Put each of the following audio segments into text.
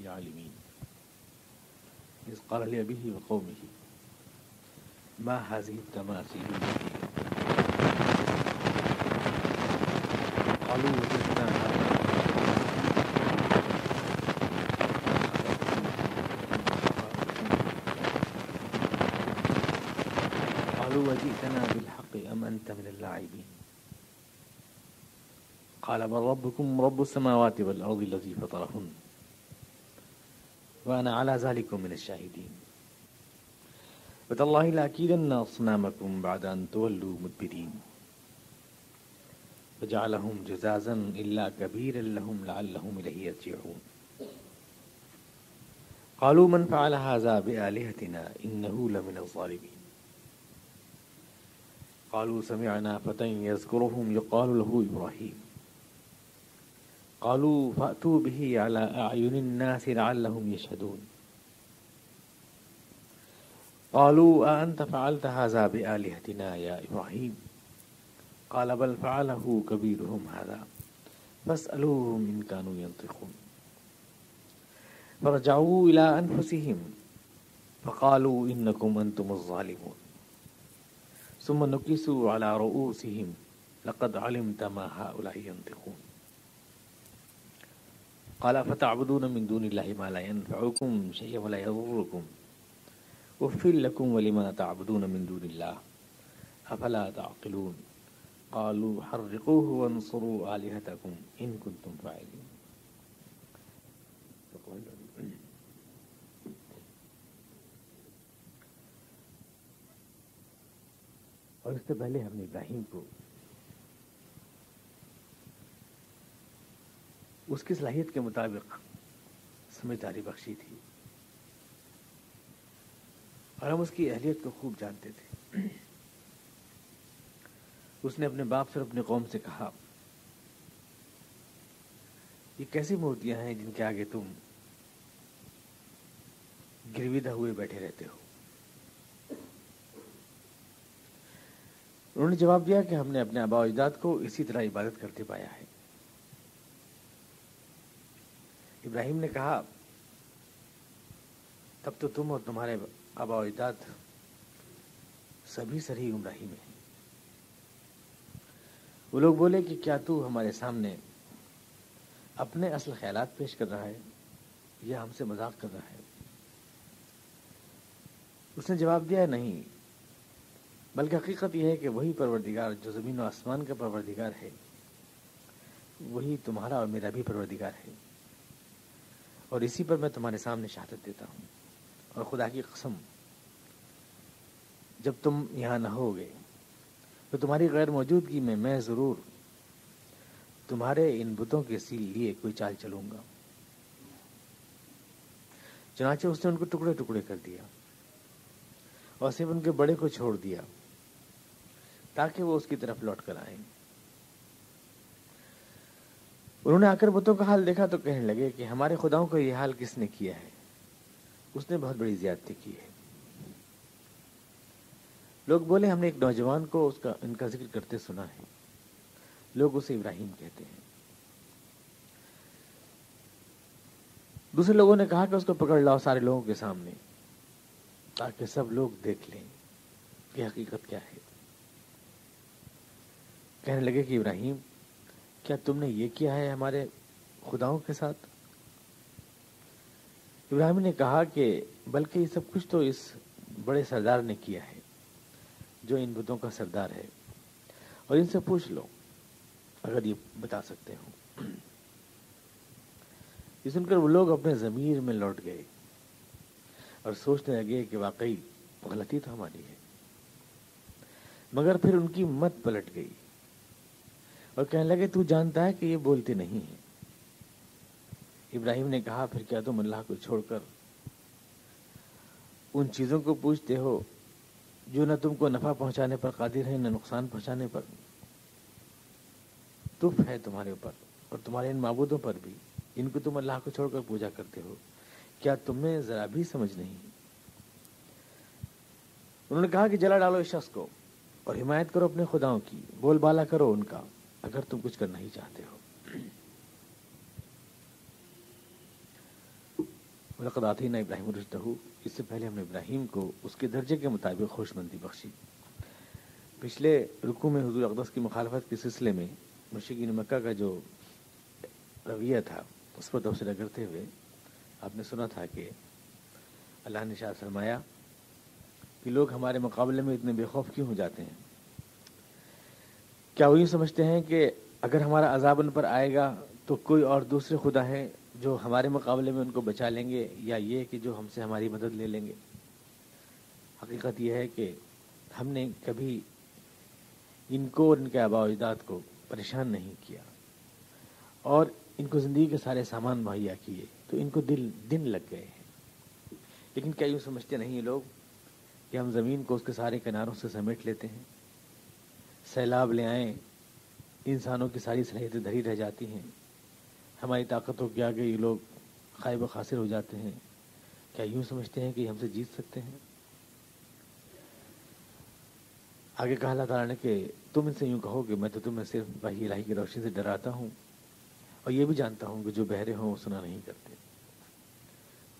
عالمين إذ قال لأبيه وقومه ما هذه التماثيل التي قالوا وجدنا قالوا وجئتنا بالحق أم أنت من اللاعبين قال بل ربكم رب السماوات والأرض الذي فطرهن وأنا على ذلك من الشاهدين وتالله لأكيدن أصنامكم بعد أن تولوا مدبرين وجعلهم جزازا إلا كبيرا لهم لعلهم إليه يرجعون قالوا من فعل هذا بآلهتنا إنه لمن الظالمين قالوا سمعنا فتى يذكرهم يقال له إبراهيم قالوا فأتوا به على أعين الناس لعلهم يشهدون قالوا أأنت فعلت هذا بآلهتنا يا إبراهيم قال بل فعله كبيرهم هذا فاسألوهم إن كانوا ينطقون فرجعوا إلى أنفسهم فقالوا إنكم أنتم الظالمون ثم نكسوا على رؤوسهم لقد علمت ما هؤلاء ينطقون قال فتعبدون من دون الله ما لا ينفعكم شيئا ولا يضركم أف لكم ولما تعبدون من دون الله أفلا تعقلون قالوا حرقوه وانصروا آلهتكم إن كنتم فاعلين اور اس سے پہلے ہم نے ابراہیم کو اس کی صلاحیت کے مطابق سمجھداری بخشی تھی اور ہم اس کی اہلیت کو خوب جانتے تھے. اس نے اپنے باپ سے اور اپنے قوم سے کہا یہ کیسی مورتیاں ہیں جن کے آگے تم گرویدہ ہوئے بیٹھے رہتے ہو. انہوں نے جواب دیا کہ ہم نے اپنے آباء و اجداد کو اسی طرح عبادت کرتے پایا ہے. ابراہیم نے کہا تب تو تم اور تمہارے آباء و اجداد سبھی سری گمراہی میں ہیں. وہ لوگ بولے کہ کیا تو ہمارے سامنے اپنے اصل خیالات پیش کر رہا ہے یا ہم سے مذاق کر رہا ہے؟ اس نے جواب دیا نہیں، بلکہ حقیقت یہ ہے کہ وہی پروردگار جو زمین و آسمان کا پروردگار ہے وہی تمہارا اور میرا بھی پروردگار ہے، اور اسی پر میں تمہارے سامنے شہادت دیتا ہوں. اور خدا کی قسم جب تم یہاں نہ ہوگے تو تمہاری غیر موجودگی میں ضرور تمہارے ان بتوں کے لیے کوئی چال چلوں گا. چنانچہ اس نے ان کو ٹکڑے ٹکڑے کر دیا اور صرف ان کے بڑے کو چھوڑ دیا تاکہ وہ اس کی طرف لوٹ کر آئیں. انہوں نے آ کر بتوں کا حال دیکھا تو کہنے لگے کہ ہمارے خداؤں کا یہ حال کس نے کیا ہے؟ اس نے بہت بڑی زیادتی کی ہے. لوگ بولے ہم نے ایک نوجوان کو ان کا ذکر کرتے سنا ہے، لوگ اسے ابراہیم کہتے ہیں. دوسرے لوگوں نے کہا کہ اس کو پکڑ لاؤ سارے لوگوں کے سامنے تاکہ سب لوگ دیکھ لیں کہ حقیقت کیا ہے. کہنے لگے کہ ابراہیم کیا تم نے یہ کیا ہے ہمارے خداؤں کے ساتھ؟ ابراہیم نے کہا کہ بلکہ یہ سب کچھ تو اس بڑے سردار نے کیا ہے جو ان بتوں کا سردار ہے، اور ان سے پوچھ لو اگر یہ بتا سکتے ہو. یہ سن کر وہ لوگ اپنے ضمیر میں لوٹ گئے اور سوچنے لگے کہ واقعی غلطی تو ہماری ہے. مگر پھر ان کی مت پلٹ گئی اور کہنے لگے تو جانتا ہے کہ یہ بولتے نہیں ہیں. ابراہیم نے کہا پھر کیا تم اللہ کو چھوڑ کر ان چیزوں کو پوچھتے ہو جو نہ تم کو نفع پہنچانے پر قادر ہیں نہ نقصان پہنچانے پر؟ تف ہے تمہارے اوپر اور تمہارے ان معبودوں پر بھی جن کو تم اللہ کو چھوڑ کر پوجا کرتے ہو. کیا تمہیں ذرا بھی سمجھ نہیں؟ انہوں نے کہا کہ جلا ڈالو اس شخص کو اور حمایت کرو اپنے خداؤں کی، بول بالا کرو ان کا اگر تم کچھ کرنا ہی چاہتے ہو. وَلَقَدْ آتَيْنَا إِبْرَاهِيمَ رُشْدَهُ، اس سے پہلے ہم نے ابراہیم کو اس کے درجے کے مطابق خوشمندی بخشی۔ پچھلے رکوع میں حضور اقدس کی مخالفت کے سلسلے میں مشرکین مکہ کا جو رویہ تھا اس پر تبصرہ کرتے ہوئے آپ نے سنا تھا کہ اللہ نے ارشاد فرمایا کہ لوگ ہمارے مقابلے میں اتنے بے خوف کیوں ہو جاتے ہیں؟ کیا وہ یوں سمجھتے ہیں کہ اگر ہمارا عذاب ان پر آئے گا تو کوئی اور دوسرے خدا ہیں جو ہمارے مقابلے میں ان کو بچا لیں گے، یا یہ کہ جو ہم سے ہماری مدد لے لیں گے؟ حقیقت یہ ہے کہ ہم نے کبھی ان کو اور ان کے آباء و اجداد کو پریشان نہیں کیا اور ان کو زندگی کے سارے سامان مہیا کیے تو ان کو دن لگ گئے ہیں، لیکن کیا یوں سمجھتے نہیں لوگ کہ ہم زمین کو اس کے سارے کناروں سے سمیٹ لیتے ہیں، سیلاب لے آئیں انسانوں کی ساری صلاحیتیں دھری رہ جاتی ہیں، ہماری طاقتوں کے آگے یہ لوگ خائب و خاسر ہو جاتے ہیں؟ کیا یوں سمجھتے ہیں کہ ہم سے جیت سکتے ہیں؟ آگے کہا اللہ تعالیٰ نے کہ تم ان سے یوں کہو کہ میں تو تمہیں صرف وحی الہی کی روشنی سے ڈراتا ہوں اور یہ بھی جانتا ہوں کہ جو بہرے ہوں وہ سنا نہیں کرتے،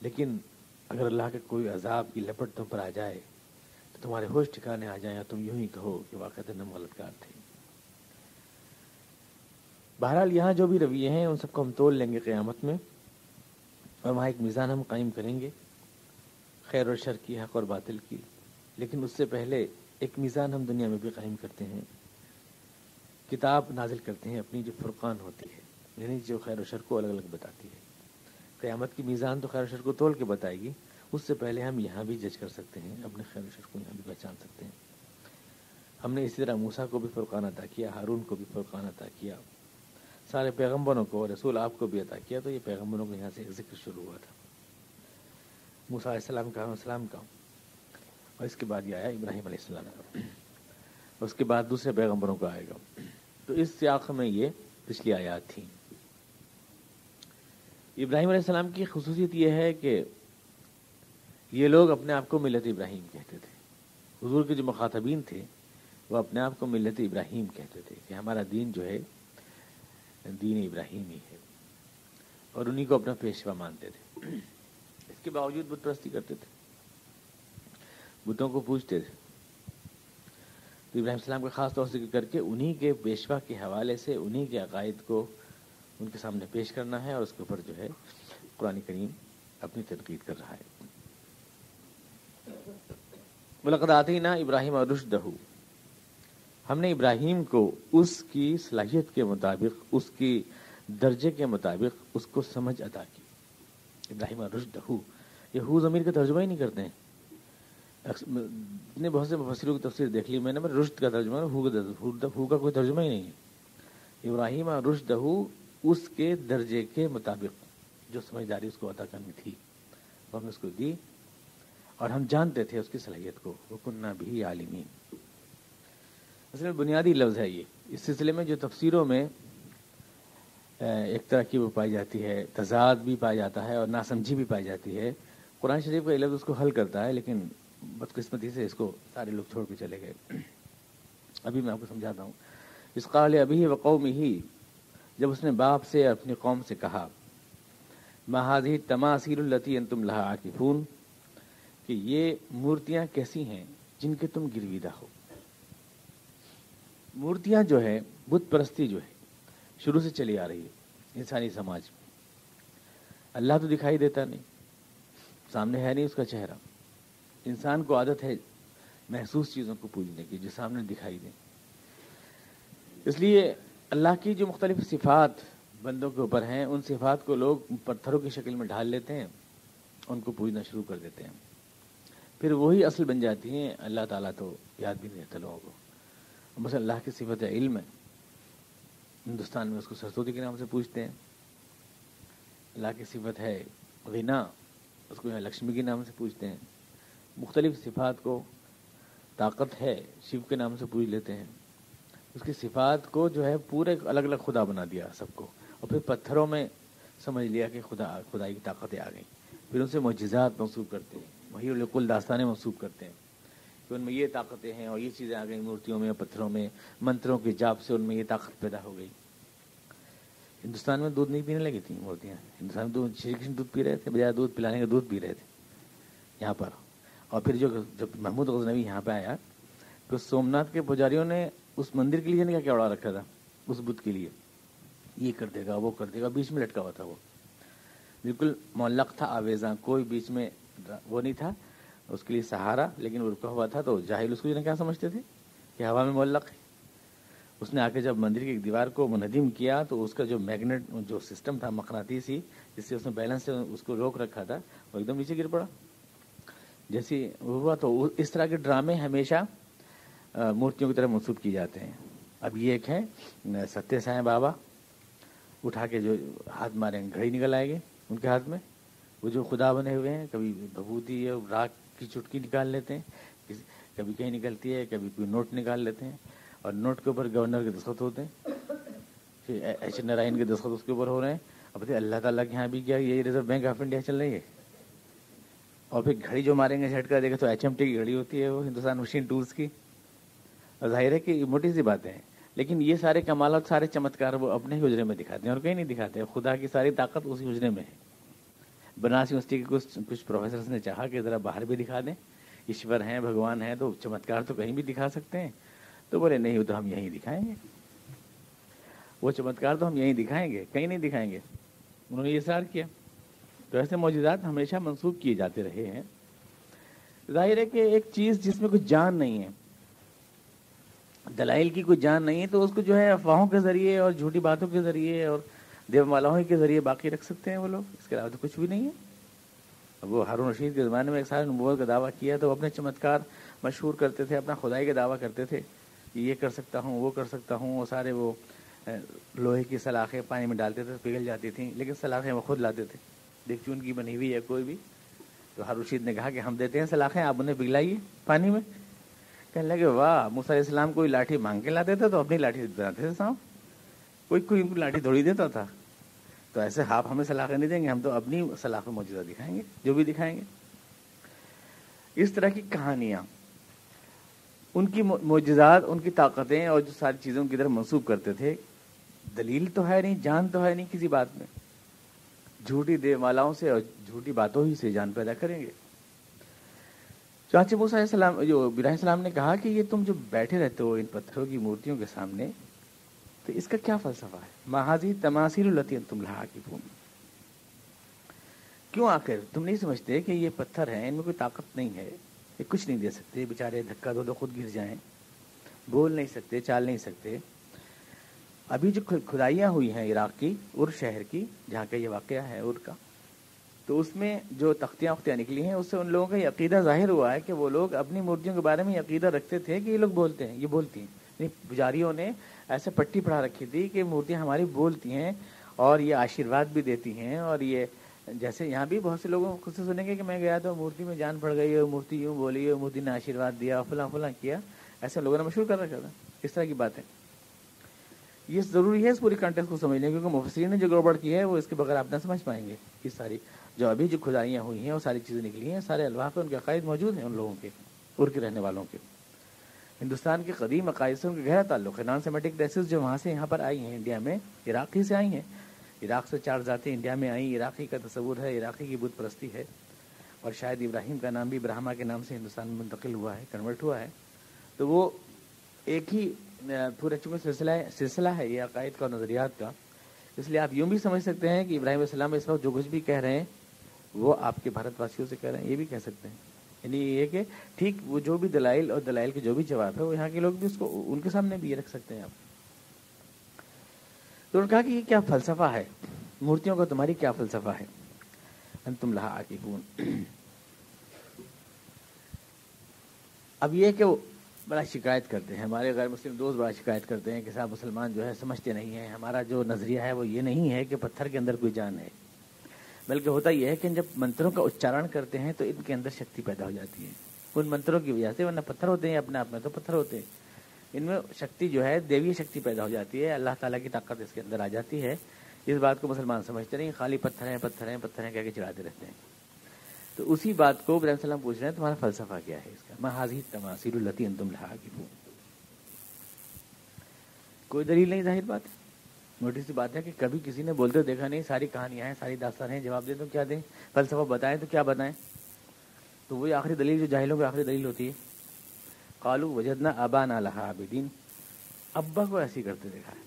لیکن اگر اللہ کے کوئی عذاب کی لپٹ تم پر آ جائے تو تمہارے ہوش ٹھکانے آ جائیں اور تم یوں ہی کہو کہ واقعتاً ہم غلط کار تھے۔ بہرحال یہاں جو بھی رویے ہیں ان سب کو ہم تول لیں گے قیامت میں، اور وہاں ایک میزان ہم قائم کریں گے خیر اور شر کی، حق اور باطل کی، لیکن اس سے پہلے ایک میزان ہم دنیا میں بھی قائم کرتے ہیں، کتاب نازل کرتے ہیں اپنی جو فرقان ہوتی ہے، یعنی جو خیر و شر کو الگ الگ بتاتی ہے۔ قیامت کی میزان تو خیر و شر کو تول کے بتائے گی، اس سے پہلے ہم یہاں بھی جج کر سکتے ہیں، اپنے خیر و شر کو یہاں بھی پہچان سکتے ہیں۔ ہم نے اسی طرح موسیٰ کو بھی فرقان عطا کیا، ہارون کو بھی فرقان عطا کیا، سارے پیغمبروں کو، رسول آپ کو بھی عطا کیا، تو یہ پیغمبروں کو یہاں سے ایک ذکر شروع ہوا تھا، موسیٰ علیہ السلام کا، السلام کا، اور اس کے بعد یہ آیا ابراہیم علیہ السلام کا، اس کے بعد دوسرے پیغمبروں کا آئے گا۔ تو اس سیاق میں یہ پچھلی آیات تھیں۔ ابراہیم علیہ السلام کی خصوصیت یہ ہے کہ یہ لوگ اپنے آپ کو ملت ابراہیم کہتے تھے، حضور کے جو مخاطبین تھے وہ اپنے آپ کو ملت ابراہیم کہتے تھے کہ ہمارا دین جو ہے دین ابراہیمی ہے، اور انہی کو اپنا پیشوا مانتے تھے۔ اس کے باوجود بت پرستی کرتے تھے، بتوں کو پوجتے تھے۔ تو ابراہیم السلام کا خاص طور سے ذکر کر کے انہی کے پیشوا کے حوالے سے انہی کے عقائد کو ان کے سامنے پیش کرنا ہے، اور اس کے اوپر جو ہے قرآن کریم اپنی تنقید کر رہا ہے۔ وَلَقَدْ آتَيْنَا إِبْرَاهِيمَ رُشْدَهُ، ہم نے ابراہیم کو اس کی صلاحیت کے مطابق، اس کی درجے کے مطابق اس کو سمجھ عطا کی۔ ابراہیم رشدہ، یہ ہو ضمیر کا ترجمہ ہی نہیں کرتے ہیں، نے بہت سے مفسروں کی تفسیر دیکھ لی میں نے، رشد کا ترجمہ ہو کا کوئی ترجمہ ہی نہیں ہے۔ ابراہیم رشدہ، اس کے درجے کے مطابق جو سمجھداری اس کو عطا کرنی تھی وہ ہم نے اس کو دی، اور ہم جانتے تھے اس کی صلاحیت کو، وَكُنَّا بِهِ عَالِمِينَ۔ اصل میں بنیادی لفظ ہے یہ، اس سلسلے میں جو تفسیروں میں ایک طرح کی وہ پائی جاتی ہے، تضاد بھی پایا جاتا ہے اور ناسمجھی بھی پائی جاتی ہے۔ قرآن شریف کا یہ لفظ اس کو حل کرتا ہے، لیکن بدقسمتی سے اس کو سارے لوگ چھوڑ کے چلے گئے۔ ابھی میں آپ کو سمجھاتا ہوں۔ اِذْ قَالَ لِأَبِيهِ وَقَوْمِهِ، جب اس نے باپ سے اور اپنی قوم سے کہا، مَا هَٰذِهِ التَّمَاثِيلُ الَّتِي أَنتُمْ لَهَا عَاكِفُونَ، کہ یہ مورتیاں کیسی ہیں جن کے تم گرویدہ ہو۔ مورتیاں جو ہے، بت پرستی جو ہے، شروع سے چلی آ رہی ہے انسانی سماج میں۔ اللہ تو دکھائی دیتا نہیں، سامنے ہے نہیں اس کا چہرہ، انسان کو عادت ہے محسوس چیزوں کو پوجنے کی جو سامنے دکھائی دیں، اس لیے اللہ کی جو مختلف صفات بندوں کے اوپر ہیں ان صفات کو لوگ پتھروں کی شکل میں ڈھال لیتے ہیں، ان کو پوجنا شروع کر دیتے ہیں، پھر وہی اصل بن جاتی ہیں۔ اللہ تعالیٰ تو یاد بھی نہیں رہتا لوگوں کو۔ مثلا اللہ کی صفت علم ہے، ہندوستان میں اس کو سرسوتی کے نام سے پوجتے ہیں۔ اللہ کی صفت ہے غنا، اس کو یہاں لکشمی کے نام سے پوجتے ہیں۔ مختلف صفات کو، طاقت ہے شیو کے نام سے پوج لیتے ہیں۔ اس کی صفات کو جو ہے پورے الگ الگ خدا بنا دیا سب کو، اور پھر پتھروں میں سمجھ لیا کہ خدائی کی طاقتیں آ گئیں، پھر ان سے معجزات منسوب کرتے ہیں، وہی لکل داستانیں منسوب کرتے ہیں کہ ان میں یہ طاقتیں ہیں اور یہ چیزیں آ گئیں مورتیوں میں اور پتھروں میں، منتروں کے جاپ سے ان میں یہ طاقت پیدا ہو گئی۔ ہندوستان میں دودھ نہیں پینے لگی تھیں مورتیاں. ہندوستان میں شری کرشن دودھ پی رہے تھے, بجائے دودھ پلانے کا دودھ پی رہے تھے یہاں پر. اور پھر جب محمود غزنوی یہاں پہ آیا تو سومناتھ کے پجاریوں نے اس مندر کے لیے کیا اڑا رکھا تھا, اس بدھ کے لیے یہ کر دے گا وہ کر دے گا, بیچ میں لٹکا ہوا تھا, وہ بالکل معلق تھا, آویزاں, کوئی بیچ میں وہ نہیں تھا اس کے لیے سہارا, لیکن وہ رکا ہوا تھا. تو جاہل اس کو کیا سمجھتے تھے کہ ہوا میں معلق ہے. اس نے آ کے جب مندر کی ایک دیوار کو منہدم کیا تو اس کا جو میگنیٹ جو سسٹم تھا مقناطیسی, جس سے اس نے بیلنس سے اس کو روک رکھا تھا, وہ ایک دم نیچے گر پڑا. جیسی ہوا تو اس طرح کے ڈرامے ہمیشہ مورتیوں کی طرف منسوب کیے جاتے ہیں. اب یہ ایک ہے ستیہ سائیں بابا, اٹھا کے جو ہاتھ ماریں گھڑی نکل آئے گی ان کے ہاتھ میں, وہ جو خدا بنے ہوئے ہیں, کبھی بھبوتی یا راک کی چٹکی نکال لیتے ہیں, کبھی کہیں نکلتی ہے, کبھی کوئی نوٹ نکال لیتے ہیں, اور نوٹ کے اوپر گورنر کے دستخط ہوتے ہیں, پھر ایچ نارائن کے دستخط اس کے اوپر ہو رہے ہیں. اب بتائیے اللہ تعالیٰ کے یہاں بھی کیا یہی ریزرو بینک آف انڈیا چل رہی ہے. اور پھر گھڑی جو ماریں گے جھٹکا دے گا تو ایچ ایم ٹی کی گھڑی ہوتی ہے, وہ ہندوستان مشین ٹولز کی. اور ظاہر ہے کہ موٹی سی باتیں ہیں, لیکن یہ سارے کمالات, سارے چمتکار وہ اپنے ہی حجرے میں دکھاتے ہیں اور کہیں نہیں دکھاتے. خدا کی ساری طاقت اسی حجرے میں ہے. بنارس یونیورسٹی کے کچھ پروفیسرز نے چاہا کہ ذرا باہر بھی دکھا دیں, ایشور ہیں, بھگوان ہیں, تو چمتکار تو کہیں بھی دکھا سکتے ہیں. تو بولے نہیں, وہ تو ہم یہیں دکھائیں گے, وہ چمتکار تو ہم یہیں دکھائیں گے, کہیں نہیں دکھائیں گے. انہوں نے یہ اصرار کیا. تو ایسے معجزات ہمیشہ منسوخ کیے جاتے رہے ہیں. ظاہر ہے کہ ایک چیز جس میں کچھ جان نہیں ہے, دلائل کی کوئی جان نہیں ہے, تو اس کو جو ہے افواہوں کے ذریعے اور جھوٹی باتوں کے ذریعے اور دیو مالاؤں کے ذریعے باقی رکھ سکتے ہیں وہ لوگ. اس کے علاوہ تو کچھ بھی نہیں ہے. اب وہ ہارون رشید کے زمانے میں ایک سارے نبوت کا دعویٰ کیا تو وہ اپنے چمتکار مشہور کرتے تھے, اپنا خدائی کا دعویٰ کرتے تھے کہ یہ کر سکتا ہوں, وہ کر سکتا ہوں. وہ سارے وہ لوہے کی سلاخیں پانی میں ڈالتے تھے, پگھل جاتی تھیں, لیکن سلاخیں وہ خود لاتے تھے, دیکھ چون کی بنی ہوئی ہے کوئی بھی. تو ہارون رشید نے کہا کہ ہم دیتے ہیں سلاخیں, آپ انہیں پگھلائیے پانی میں. کہنے لگے واہ, موسیٰ علیہ السلام کوئی لاٹھی مانگ کے لاتے تھے تو اپنی لاٹھی بناتے تھے صاحب, کوئی لاٹھی تھوڑی دیتا تھا. تو ایسے آپ ہمیں سلاخیں نہیں دیں گے, ہم تو اپنی سلاخ موجودہ دکھائیں گے, جو بھی دکھائیں گے. اس طرح کی کہانیاں, ان کی معجزات, ان کی طاقتیں اور جو ساری چیزوں کی طرف منسوب کرتے تھے, دلیل تو ہے نہیں, جان تو ہے نہیں کسی بات میں. جھوٹی دیو مالاؤں سے اور جھوٹی باتوں ہی سے جان پیدا کریں گے. چانچہ موسیٰ علیہ السلام, جو ابراہیم السلام نے کہا کہ یہ تم جو بیٹھے رہتے ہو ان پتھروں کی مورتیوں کے سامنے, تو اس کا کیا فلسفہ ہے؟ ماہذی تماثیل التی انتم لہا عاکفون. کیوں آخر تم نہیں سمجھتے کہ یہ پتھر ہیں, ان میں کوئی طاقت نہیں ہے, یہ کچھ نہیں دے سکتے, بیچارے دھکا دو خود گر جائیں, بول نہیں سکتے, چال نہیں سکتے. ابھی جو کھدائیاں ہوئی ہیں عراق کی ار شہر کی, جہاں کا یہ واقعہ ہے ار کا, تو اس میں جو تختیاں نکلی ہیں, اس سے ان لوگوں کا یہ عقیدہ ظاہر ہوا ہے کہ وہ لوگ اپنی مورتیوں کے بارے میں یہ عقیدہ رکھتے تھے کہ یہ لوگ بولتے ہیں, یہ بولتی ہیں. پجاریوں نے ایسے پٹی پڑھا رکھی تھی کہ مورتیاں ہماری بولتی ہیں اور یہ آشیرواد بھی دیتی ہیں. اور یہ جیسے یہاں بھی بہت سے لوگوں کو سنیں گے کہ میں گیا تو مورتی میں جان پڑ گئی, اور مورتی یوں بولی, اور مورتی نے آشیرواد دیا, فلاں فلاں کیا. ایسے لوگوں نے مشہور کر رکھا تھا اس طرح کی باتیں. یہ ضروری ہے اس پوری کانٹیکسٹ کو سمجھنے, کیونکہ مفسرین نے جو گڑبڑ کی ہے وہ اس کے بغیر آپ نہ سمجھ پائیں گے. یہ ساری جو ابھی جو کھدائیاں ہوئی ہیں, وہ ساری چیزیں نکلی ہیں, سارے الواح پہ ان کے عقائد موجود ہیں ان لوگوں کے, ار کے رہنے والوں کے. ہندوستان کے قدیم عقائد سے ان کا گہرا تعلق ہے. نان سیمیٹک ریسز جو وہاں سے یہاں پر آئی ہیں انڈیا میں, عراق ہی سے آئی ہیں. عراق سے 4 ذاتیں انڈیا میں آئیں, عراقی کا تصور ہے, عراقی کی بت پرستی ہے, اور شاید ابراہیم کا نام بھی برہما کے نام سے ہندوستان میں منتقل ہوا ہے, کنورٹ ہوا ہے. تو وہ ایک ہی پورا چونکہ سلسلہ ہے یہ عقائد کا اور نظریات کا, اس لیے آپ یوں بھی سمجھ سکتے ہیں کہ ابراہیم علیہ السلام اس وقت جو کچھ بھی کہہ رہے ہیں وہ آپ کے بھارت واسیوں سے کہہ رہے ہیں, یہ بھی کہہ سکتے ہیں. یعنی یہ کہ ٹھیک وہ جو بھی دلائل اور دلائل کے جو بھی جواب ہے وہ یہاں کے لوگ بھی اس کو ان کے سامنے بھی یہ رکھ سکتے ہیں آپ. تو انہوں نے کہا کہ یہ کیا فلسفہ ہے, مورتیوں کا تمہاری کیا فلسفہ ہے؟ انتم لہا عاکفون. اب یہ کہ وہ بڑا شکایت کرتے ہیں, ہمارے غیر مسلم دوست بڑا شکایت کرتے ہیں کہ صاحب مسلمان جو ہے سمجھتے نہیں ہیں, ہمارا جو نظریہ ہے وہ یہ نہیں ہے کہ پتھر کے اندر کوئی جان ہے, بلکہ ہوتا یہ ہے کہ جب منتروں کا اچارن کرتے ہیں تو ان کے اندر شکتی پیدا ہو جاتی ہے ان منتروں کی وجہ سے, ورنہ پتھر ہوتے ہیں اپنے آپ میں تو پتھر ہوتے ہیں, ان میں شکتی جو ہے دیوی شکتی پیدا ہو جاتی ہے, اللہ تعالیٰ کی طاقت اس کے اندر آ جاتی ہے. اس بات کو مسلمان سمجھتے نہیں, خالی پتھر ہیں پتھر ہیں پتھر ہیں کہہ کے چڑھاتے رہتے ہیں. تو اسی بات کو ابراہیم السلام پوچھ رہے ہیں تمہارا فلسفہ کیا ہے اس کا؟ ما ھذی التماثیل التی انتم لہا عاکفون. کوئی دلیل نہیں, ظاہر بات ہے. موٹی سی بات ہے کہ کبھی کسی نے بولتے دیکھا نہیں، ساری کہانیاں ہیں، ساری داستانیں ہیں، جواب دیں تو کیا دیں، فلسفہ بتائیں تو کیا بتائیں. تو وہی آخری دلیل جو جاہلوں کی آخری دلیل ہوتی ہے، قالوا وجدنا آبانا لها عابدین. ابا کو ایسی کرتے دیکھا ہے،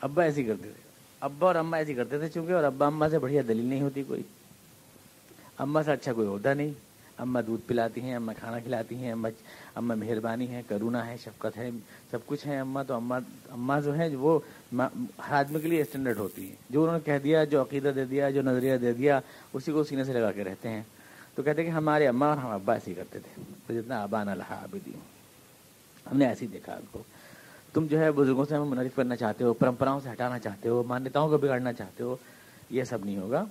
ابا ایسی کرتے تھے، ابا اور اماں ایسی کرتے تھے چونکہ، اور ابا اماں سے بڑھیا دلیل نہیں ہوتی کوئی، اماں سے اچھا کوئی ہوتا نہیں. اماں دودھ پلاتی ہیں، اماں کھانا کھلاتی ہیں، اماں مہربانی ہے، کرونا ہے، شفقت ہے، سب کچھ ہے اماں. تو اماں جو ہیں وہ ہر آدمی کے لیے اسٹینڈرڈ ہوتی ہیں. جو انہوں نے کہہ دیا، جو عقیدہ دے دیا، جو نظریہ دے دیا، اسی کو سینے سے لگا کے رہتے ہیں. تو کہتے ہیں کہ ہمارے اماں اور ہم ابا ایسے ہی کرتے تھے. تو جتنا آبانا لہا عابدین، ہم نے ایسے ہی دیکھا ان کو. تم جو ہے بزرگوں سے ہمیں منحرف کرنا چاہتے ہو، پرمپراؤں سے ہٹانا چاہتے ہو، مانیتاؤں کو بگاڑنا چاہتے ہو، یہ سب نہیں ہوگا.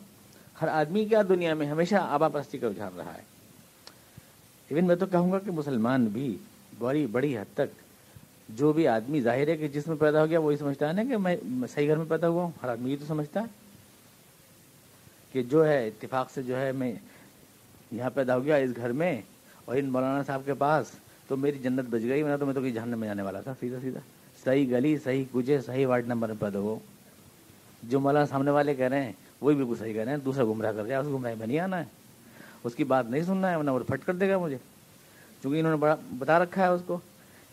ہر آدمی کیا دنیا میں ہمیشہ آبا پرستی کا رجحان رہا ہے. ایون میں تو کہوں گا کہ مسلمان بھی بڑی حد تک، جو بھی آدمی ظاہر ہے کہ جس میں پیدا ہو گیا وہی سمجھتا ہے نا کہ میں صحیح گھر میں پیدا ہوا ہوں. ہر آدمی یہ تو سمجھتا ہے کہ جو ہے اتفاق سے جو ہے میں یہاں پیدا ہو گیا اس گھر میں اور ان مولانا صاحب کے پاس، تو میری جنت بچ گئی، ورنہ تو میں تو کہیں جہنم میں جانے والا تھا. سیدھا سیدھا صحیح گلی، صحیح کوچے، صحیح وارڈ نمبر میں پیدا ہو. جو مولانا سامنے والے کہہ رہے ہیں وہی بالکل صحیح کہہ رہے ہیں. دوسرا گمراہ کر جائے، اس گمراہ میں نہیں آنا ہے، اس کی بات نہیں سننا ہے، ورنہ وہ پھٹ کر دے گا مجھے. چونکہ انہوں نے بڑا بتا رکھا ہے اس کو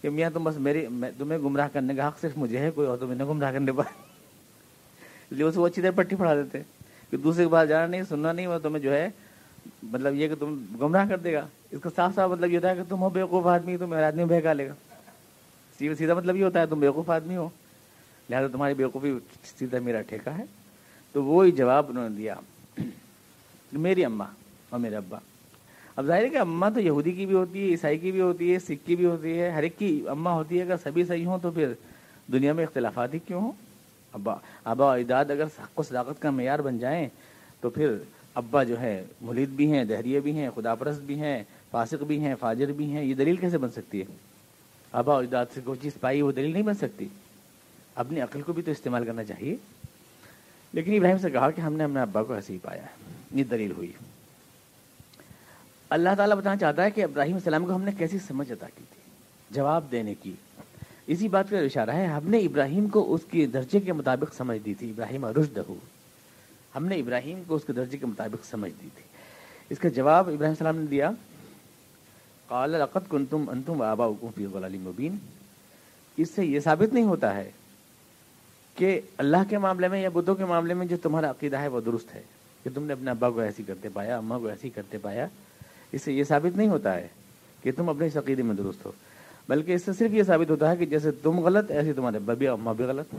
کہ میاں تم بس تمہیں گمراہ کرنے کا حق صرف مجھے ہے، کوئی اور تمہیں نہ گمراہ کرنے پر. لیکن اس کو اچھی طرح پٹی پڑھا دیتے کہ دوسرے کی بات جانا نہیں، سننا نہیں، وہ تمہیں جو ہے مطلب یہ کہ تم گمراہ کر دے گا. اس کا صاف صاف مطلب یہ ہوتا ہے کہ تم ہو بیوقوف آدمی، تم میرا آدمی بہکا لے گا. سیدھا مطلب یہ ہوتا ہے تم بیوقوف آدمی ہو، لہٰذا تمہاری بیوقوفی سیدھا میرا ٹھیکہ ہے. تو وہی جواب انہوں نے دیا، میری اماں اور میرے ابا. اب ظاہر ہے کہ اماں تو یہودی کی بھی ہوتی ہے، عیسائی کی بھی ہوتی ہے، سکھ کی بھی ہوتی ہے، ہر ایک کی اماں ہوتی ہے. اگر سبھی صحیح ہوں تو پھر دنیا میں اختلافات ہی کیوں ہوں؟ آبا و اجداد اگر حق و صداقت کا معیار بن جائیں تو پھر ابا جو ہے ملحد بھی ہیں، دہریے بھی ہیں، خدا پرست بھی ہیں، فاسق بھی ہیں، فاجر بھی ہیں. یہ دلیل کیسے بن سکتی ہے؟ آبا و اجداد سے کوئی چیز پائی وہ دلیل نہیں بن سکتی. اپنی عقل کو بھی تو استعمال کرنا چاہیے. لیکن ابراہیم سے کہا کہ ہم نے اپنے ابا کو ایسے ہی پایا ہے، یہ دلیل ہوئی. اللہ تعالیٰ بتانا چاہتا ہے کہ ابراہیم السلام کو ہم نے کیسی سمجھ عطا کی تھی جواب دینے کی. اسی بات کا اشارہ ہے، ہم نے ابراہیم کو اس کے درجے کے مطابق سمجھ دی تھی. ابراہیم رشدہ، ہم نے ابراہیم کو اس کے درجے کے مطابق سمجھ دی تھی. اس کا جواب ابراہیم السلام نے دیا، قال لقد کنتم انتم وآباؤکم فی ضلال مبین. اس سے یہ ثابت نہیں ہوتا ہے کہ اللہ کے معاملے میں یا بدھوں کے معاملے میں جو تمہارا عقیدہ ہے وہ درست ہے، کہ تم نے اپنے ابا کو ایسی کرتے پایا، اماں کو ایسی کرتے پایا. اس سے یہ ثابت نہیں ہوتا ہے کہ تم اپنے اس عقیدے میں درست ہو، بلکہ اس سے صرف یہ ثابت ہوتا ہے کہ جیسے تم غلط ایسے تمہارے ابا بھی اماں بھی غلط.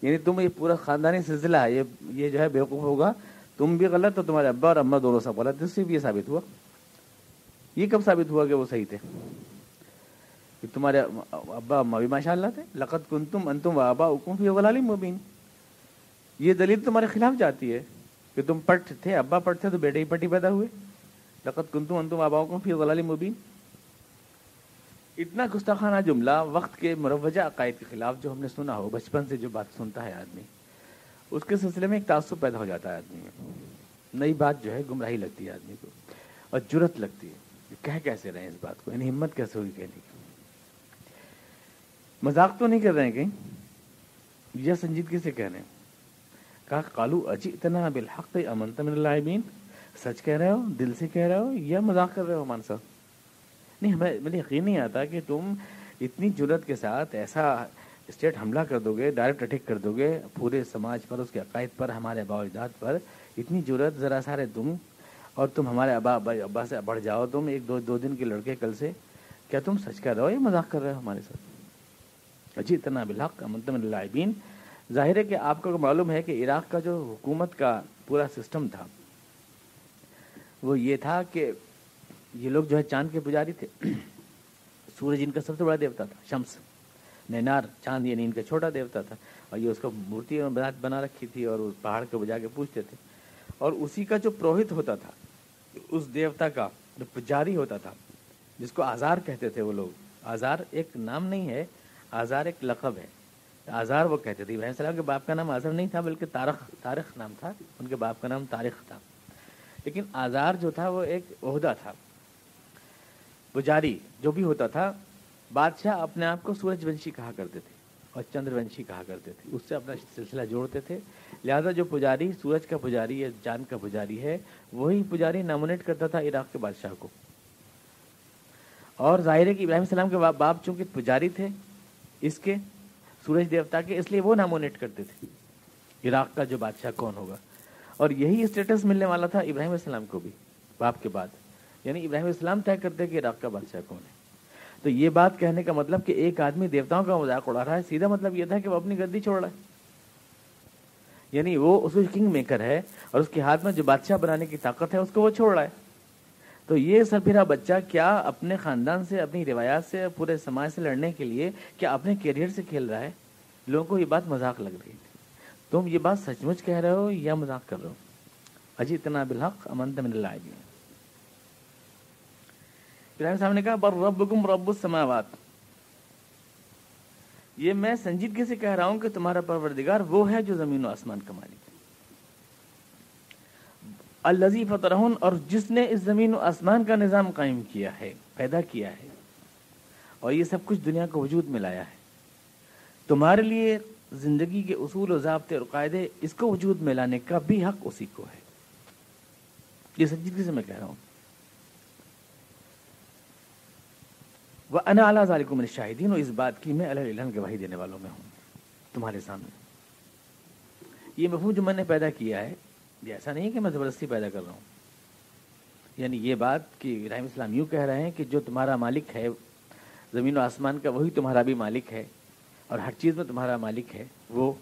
یعنی تم یہ پورا خاندانی سلسلہ ہے، یہ جو ہے بیوقوف ہوگا، تم بھی غلط اور تمہارے ابا اور اماں دونوں سب غلط. اس سے بھی یہ ثابت ہوا. یہ کب ثابت ہوا کہ وہ صحیح تھے؟ کہ تمہارے ابا اماں بھی ماشاء اللہ تھے. لقد کنتم انتم وآباؤکم فی ضلال مبین. یہ دلیل تمہارے خلاف جاتی ہے کہ تم پٹ تھے، ابا پٹ تھے تو بیٹے ہی پٹی پیدا ہوئے. لقد کنتم انتم وآباؤکم فی ضلال مبین. اتنا گستاخانہ جملہ وقت کے مروجہ عقائد کے خلاف جو ہم نے سنا ہو، بچپن سے جو بات سنتا ہے آدمی، اس کے سلسلے میں ایک تعصب پیدا ہو جاتا ہے آدمی میں. نئی بات جو ہے گمراہی لگتی ہے آدمی کو اور جرت لگتی ہے. کہہ کیسے رہے ہیں اس بات کو، یعنی ہمت کیسے ہوئی کہنے کی. مذاق تو نہیں کر رہے ہیں کہیں، یہ سنجیدگی سے کہہ رہے ہیں. کہا قالوا اجئتنا بالحق ام انت من اللاعبین. سچ کہہ رہے ہو، دل سے کہہ رہے ہو یا مذاق کر رہے ہو مان صاحب؟ نہیں، مجھے یقین نہیں آتا کہ تم اتنی جرت کے ساتھ ایسا اسٹیٹ حملہ کر دو گے، ڈائریکٹ اٹیک کر دو گے پورے سماج پر، اس کے عقائد پر، ہمارے آباء و اجداد پر. اتنی جرت ذرا سارے تم، اور تم ہمارے ابا سے بڑھ جاؤ. تم ایک دو دن کے لڑکے کل سے، کیا تم سچ کہہ رہے ہو یا مذاق کر رہے ہو ہمارے ساتھ؟ اجئتنا بالحق ام انت من اللاعبین. ظاہر ہے کہ آپ کو معلوم ہے کہ عراق کا جو حکومت کا پورا سسٹم تھا وہ یہ تھا کہ یہ لوگ جو ہے چاند کے پجاری تھے. سورج ان کا سب سے بڑا دیوتا تھا، شمس. نینار چاند یعنی ان کا چھوٹا دیوتا تھا، اور یہ اس کا مورتی بنا رکھی تھی اور اس پہاڑ کو بجا کے پوجتے تھے. اور اسی کا جو پروہت ہوتا تھا، اس دیوتا کا جو پجاری ہوتا تھا، جس کو آزار کہتے تھے وہ لوگ. آزار ایک نام نہیں ہے، آزار ایک لقب ہے. آزار وہ کہتے تھے. ابراہیم السلام کے باپ کا نام آزر نہیں تھا بلکہ طارق نام تھا. ان کے باپ کا نام طارق تھا. لیکن آزار جو تھا وہ ایک عہدہ تھا. پجاری جو بھی ہوتا تھا، بادشاہ اپنے آپ کو سورج ونشی کہا کرتے تھے اور چندروانشی کہا کرتے تھے، اس سے اپنا سلسلہ جوڑتے تھے. لہذا جو پجاری سورج کا پجاری یا چاند کا پجاری ہے، وہی پجاری نامنیٹ کرتا تھا عراق کے بادشاہ کو. اور ظاہر ہے کہ ابراہیم السلام کے باپ چونکہ پجاری تھے اس کے سورج دیوتا کے، اس لیے وہ نامنیٹ کرتے تھے عراق کا جو بادشاہ کون ہوگا. اور یہی اسٹیٹس ملنے والا تھا ابراہیم السلام کو بھی باپ کے بعد، یعنی ابراہیم السلام طے کرتے کہ عراق کا بادشاہ کون ہے. تو یہ بات کہنے کا مطلب کہ ایک آدمی دیوتاؤں کا مذاق اڑا رہا ہے، سیدھا مطلب یہ تھا کہ وہ اپنی گدی چھوڑ رہا ہے، یعنی وہ اس کو کنگ میکر ہے اور اس کے ہاتھ میں جو بادشاہ بنانے کی طاقت ہے اس کو وہ چھوڑ رہا ہے. تو یہ سربراہ بچہ کیا اپنے خاندان سے، اپنی روایات سے، پورے سماج سے لڑنے کے لیے کیا اپنے کیریئر سے کھیل رہا ہے؟ لوگوں کو یہ بات مذاق لگ رہی تھی. تم یہ بات سچ مچ کہہ رہے ہو یا مذاق کر رہے ہو؟ اجئتنا بالحق ام انت من اللاعبین. ابراہیم صاحب نے کہا بر ربکم رب السماوات، یہ میں سنجیدگی سے کہہ رہا ہوں کہ تمہارا پروردگار وہ ہے جو زمین و آسمان کا مالک ہے. الذی فطرہن، اور جس نے اس زمین و آسمان کا نظام قائم کیا ہے، پیدا کیا ہے، اور یہ سب کچھ دنیا کو وجود میں لایا ہے. تمہارے لیے زندگی کے اصول و ضابطے اور قاعدے، اس کو وجود میں لانے کا بھی حق اسی کو ہے. یہ سنجیدگی سے میں کہہ رہا ہوں. وَأَنَا عَلَىٰ ذَلِكُمْ مِنَ الشَّاهِدِينَ، اور اس بات کی میں علیہ العلم گواہی دینے والوں میں ہوں تمہارے سامنے. یہ مفہوم جو میں نے پیدا کیا ہے، یہ ایسا نہیں کہ میں زبردستی پیدا کر رہا ہوں. یعنی یہ بات کہ ابراہیم اسلام یوں کہہ رہے ہیں کہ جو تمہارا مالک ہے زمین و آسمان کا، وہی تمہارا بھی مالک ہے اور ہر چیز میں تمہارا مالک ہے وہ.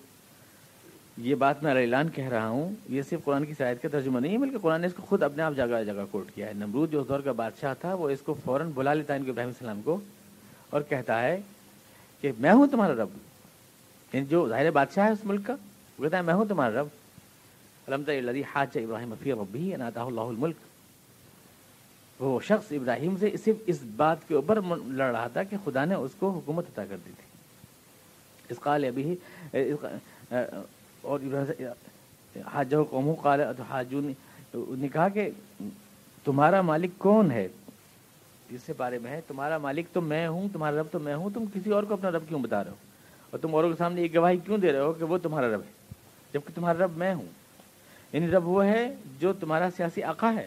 یہ بات میں اعلان کہہ رہا ہوں، یہ صرف قرآن کی آیت کا ترجمہ نہیں ہے، بلکہ قرآن نے اس کو خود اپنے آپ جگہ جگہ کوٹ کیا ہے. نمرود جو اس دور کا بادشاہ تھا، وہ اس کو فوراً بلا لیتا ہے ان کو، ابراہیم السلام کو، اور کہتا ہے کہ میں ہوں تمہارا رب. یعنی جو ظاہر بادشاہ ہے اس ملک کا، وہ کہتا ہے میں ہوں تمہارا رب. الم تر الذی حاج ابراہیم فی ربہ ان آتاہ اللہ الملک. وہ شخص ابراہیم سے صرف اس بات کے اوپر لڑ رہا تھا کہ خدا نے اس کو حکومت عطا کر دی تھی. اس قال ابھی اور حاجہ قومہ قال حاجونی، نے کہا کہ تمہارا مالک کون ہے، اس سے بارے میں ہے تمہارا مالک تو میں ہوں، تمہارا رب تو میں ہوں، تم کسی اور کو اپنا رب کیوں بتا رہے ہو، اور تم اوروں کے سامنے یہ گواہی کیوں دے رہے ہو کہ وہ تمہارا رب ہے جبکہ تمہارا رب میں ہوں. یعنی رب وہ ہے جو تمہارا سیاسی آقا ہے،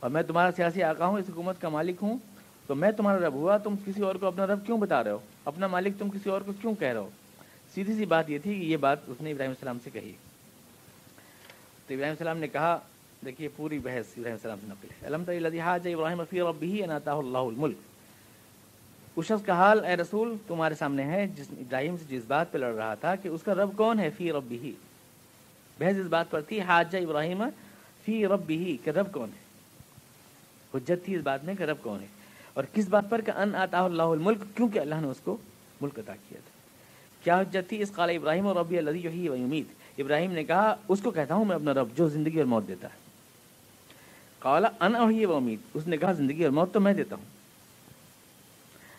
اور میں تمہارا سیاسی آقا ہوں، اس حکومت کا مالک ہوں. تو میں تمہارا رب ہوا، تم کسی اور کو اپنا رب کیوں بتا رہے ہو، اپنا مالک تم کسی اور کو کیوں کہہ رہے ہو. سیدھی سی بات یہ تھی کہ یہ بات اس نے ابراہیم السلام سے کہی. تو ابراہیم السلام نے کہا، دیکھیے پوری بحث ابراہیم السلام سے نقل ہے. الم تر الذی حاج ابراہیم فی ربہ ان آتاہ اللہ الملک. اس شخص کا حال اے رسول تمہارے سامنے ہے جس ابراہیم سے جس بات پہ لڑ رہا تھا کہ اس کا رب کون ہے. فی ربہ، بحث اس بات پر تھی حاج ابراہیم فی ربہ، کہ رب کون ہے. حجت تھی اس بات میں کہ رب کون ہے، اور کس بات پر کہ ان آتاہ اللہ الملک، کیونکہ اللہ نے اس کو ملک عطا کیا تھا. کیا حجت تھی؟ اس قال ابراہیم اور ربی الذی یحیی و یمیت. ابراہیم نے کہا اس کو کہتا ہوں میں اپنا رب جو زندگی اور موت دیتا ہے. قال انا احیی و امیت، اس نے کہا زندگی اور موت تو میں دیتا ہوں،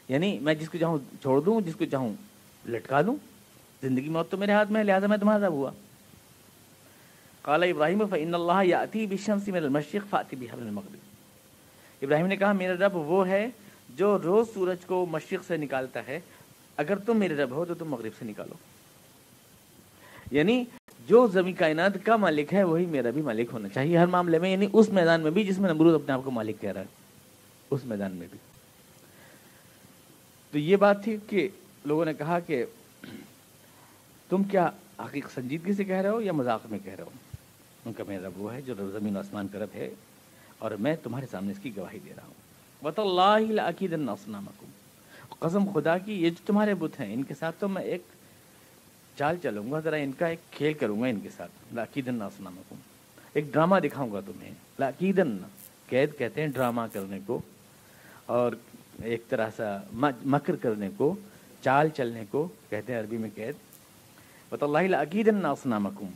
یعنی میں جس کو چاہوں چھوڑ دوں، جس کو چاہوں لٹکا دوں، زندگی موت تو میرے ہاتھ میں ہے، لہٰذا میں تمہارا رب ہوا. قال ابراہیم فإن اللہ یأتی بالشمس من المشرق فأتی بها من المغرب. ابراہیم نے کہا میرا رب وہ ہے جو روز سورج کو مشرق سے نکالتا ہے، اگر تم میرے رب ہو تو تم مغرب سے نکالو. یعنی جو زمین کائنات کا مالک ہے وہی میرا بھی مالک ہونا چاہیے ہر معاملے میں، یعنی اس میدان میں بھی جس میں نمرود اپنے آپ کو مالک کہہ رہا ہے، اس میدان میں بھی. تو یہ بات تھی کہ لوگوں نے کہا کہ تم کیا حقیقت سنجیدگی سے کہہ رہے ہو یا مذاق میں کہہ رہے ہو. ان کا میرا رب وہ ہے جو زمین و آسمان کا رب ہے، اور میں تمہارے سامنے اس کی گواہی دے رہا ہوں. وَتَاللَّهِ لَأَكِيدَنَّ أَصْنَامَكُمْ، قسم خدا کی یہ جو تمہارے بت ہیں ان کے ساتھ تو میں ایک چال چلوں گا، ذرا ان کا ایک کھیل کروں گا ان کے ساتھ. لَأَكِيدَنَّ أَصْنَامَكُمْ، ایک ڈرامہ دکھاؤں گا تمہیں. لَأَكِيدَنَّ، قید کہتے ہیں ڈرامہ کرنے کو، اور ایک طرح سا مکر کرنے کو، چال چلنے کو کہتے ہیں عربی میں قید. وَتَاللَّهِ لَأَكِيدَنَّ أَصْنَامَكُمْ،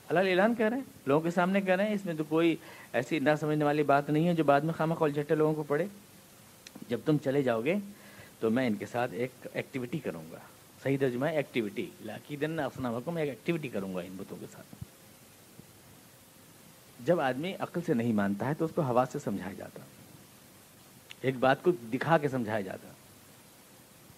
اللہ اعلان کر رہے ہیں، لوگوں کے سامنے کر رہے ہیں. اس میں تو کوئی ایسی نہ سمجھنے والی بات نہیں ہے جو بعد میں خامہ خول جھٹے لوگوں کو پڑے. جب تم چلے جاؤ گے تو میں ان کے ساتھ ایک ایکٹیویٹی کروں گا. صحیح ترجمہ ہے ایکٹیویٹی. لَأَكِيدَنَّ أَصْنَامَكُمْ، ایک ایکٹیویٹی کروں گا ان بتوں کے ساتھ. جب آدمی عقل سے نہیں مانتا ہے تو اس کو حواس سے سمجھایا جاتا، ایک بات کو دکھا کے سمجھایا جاتا.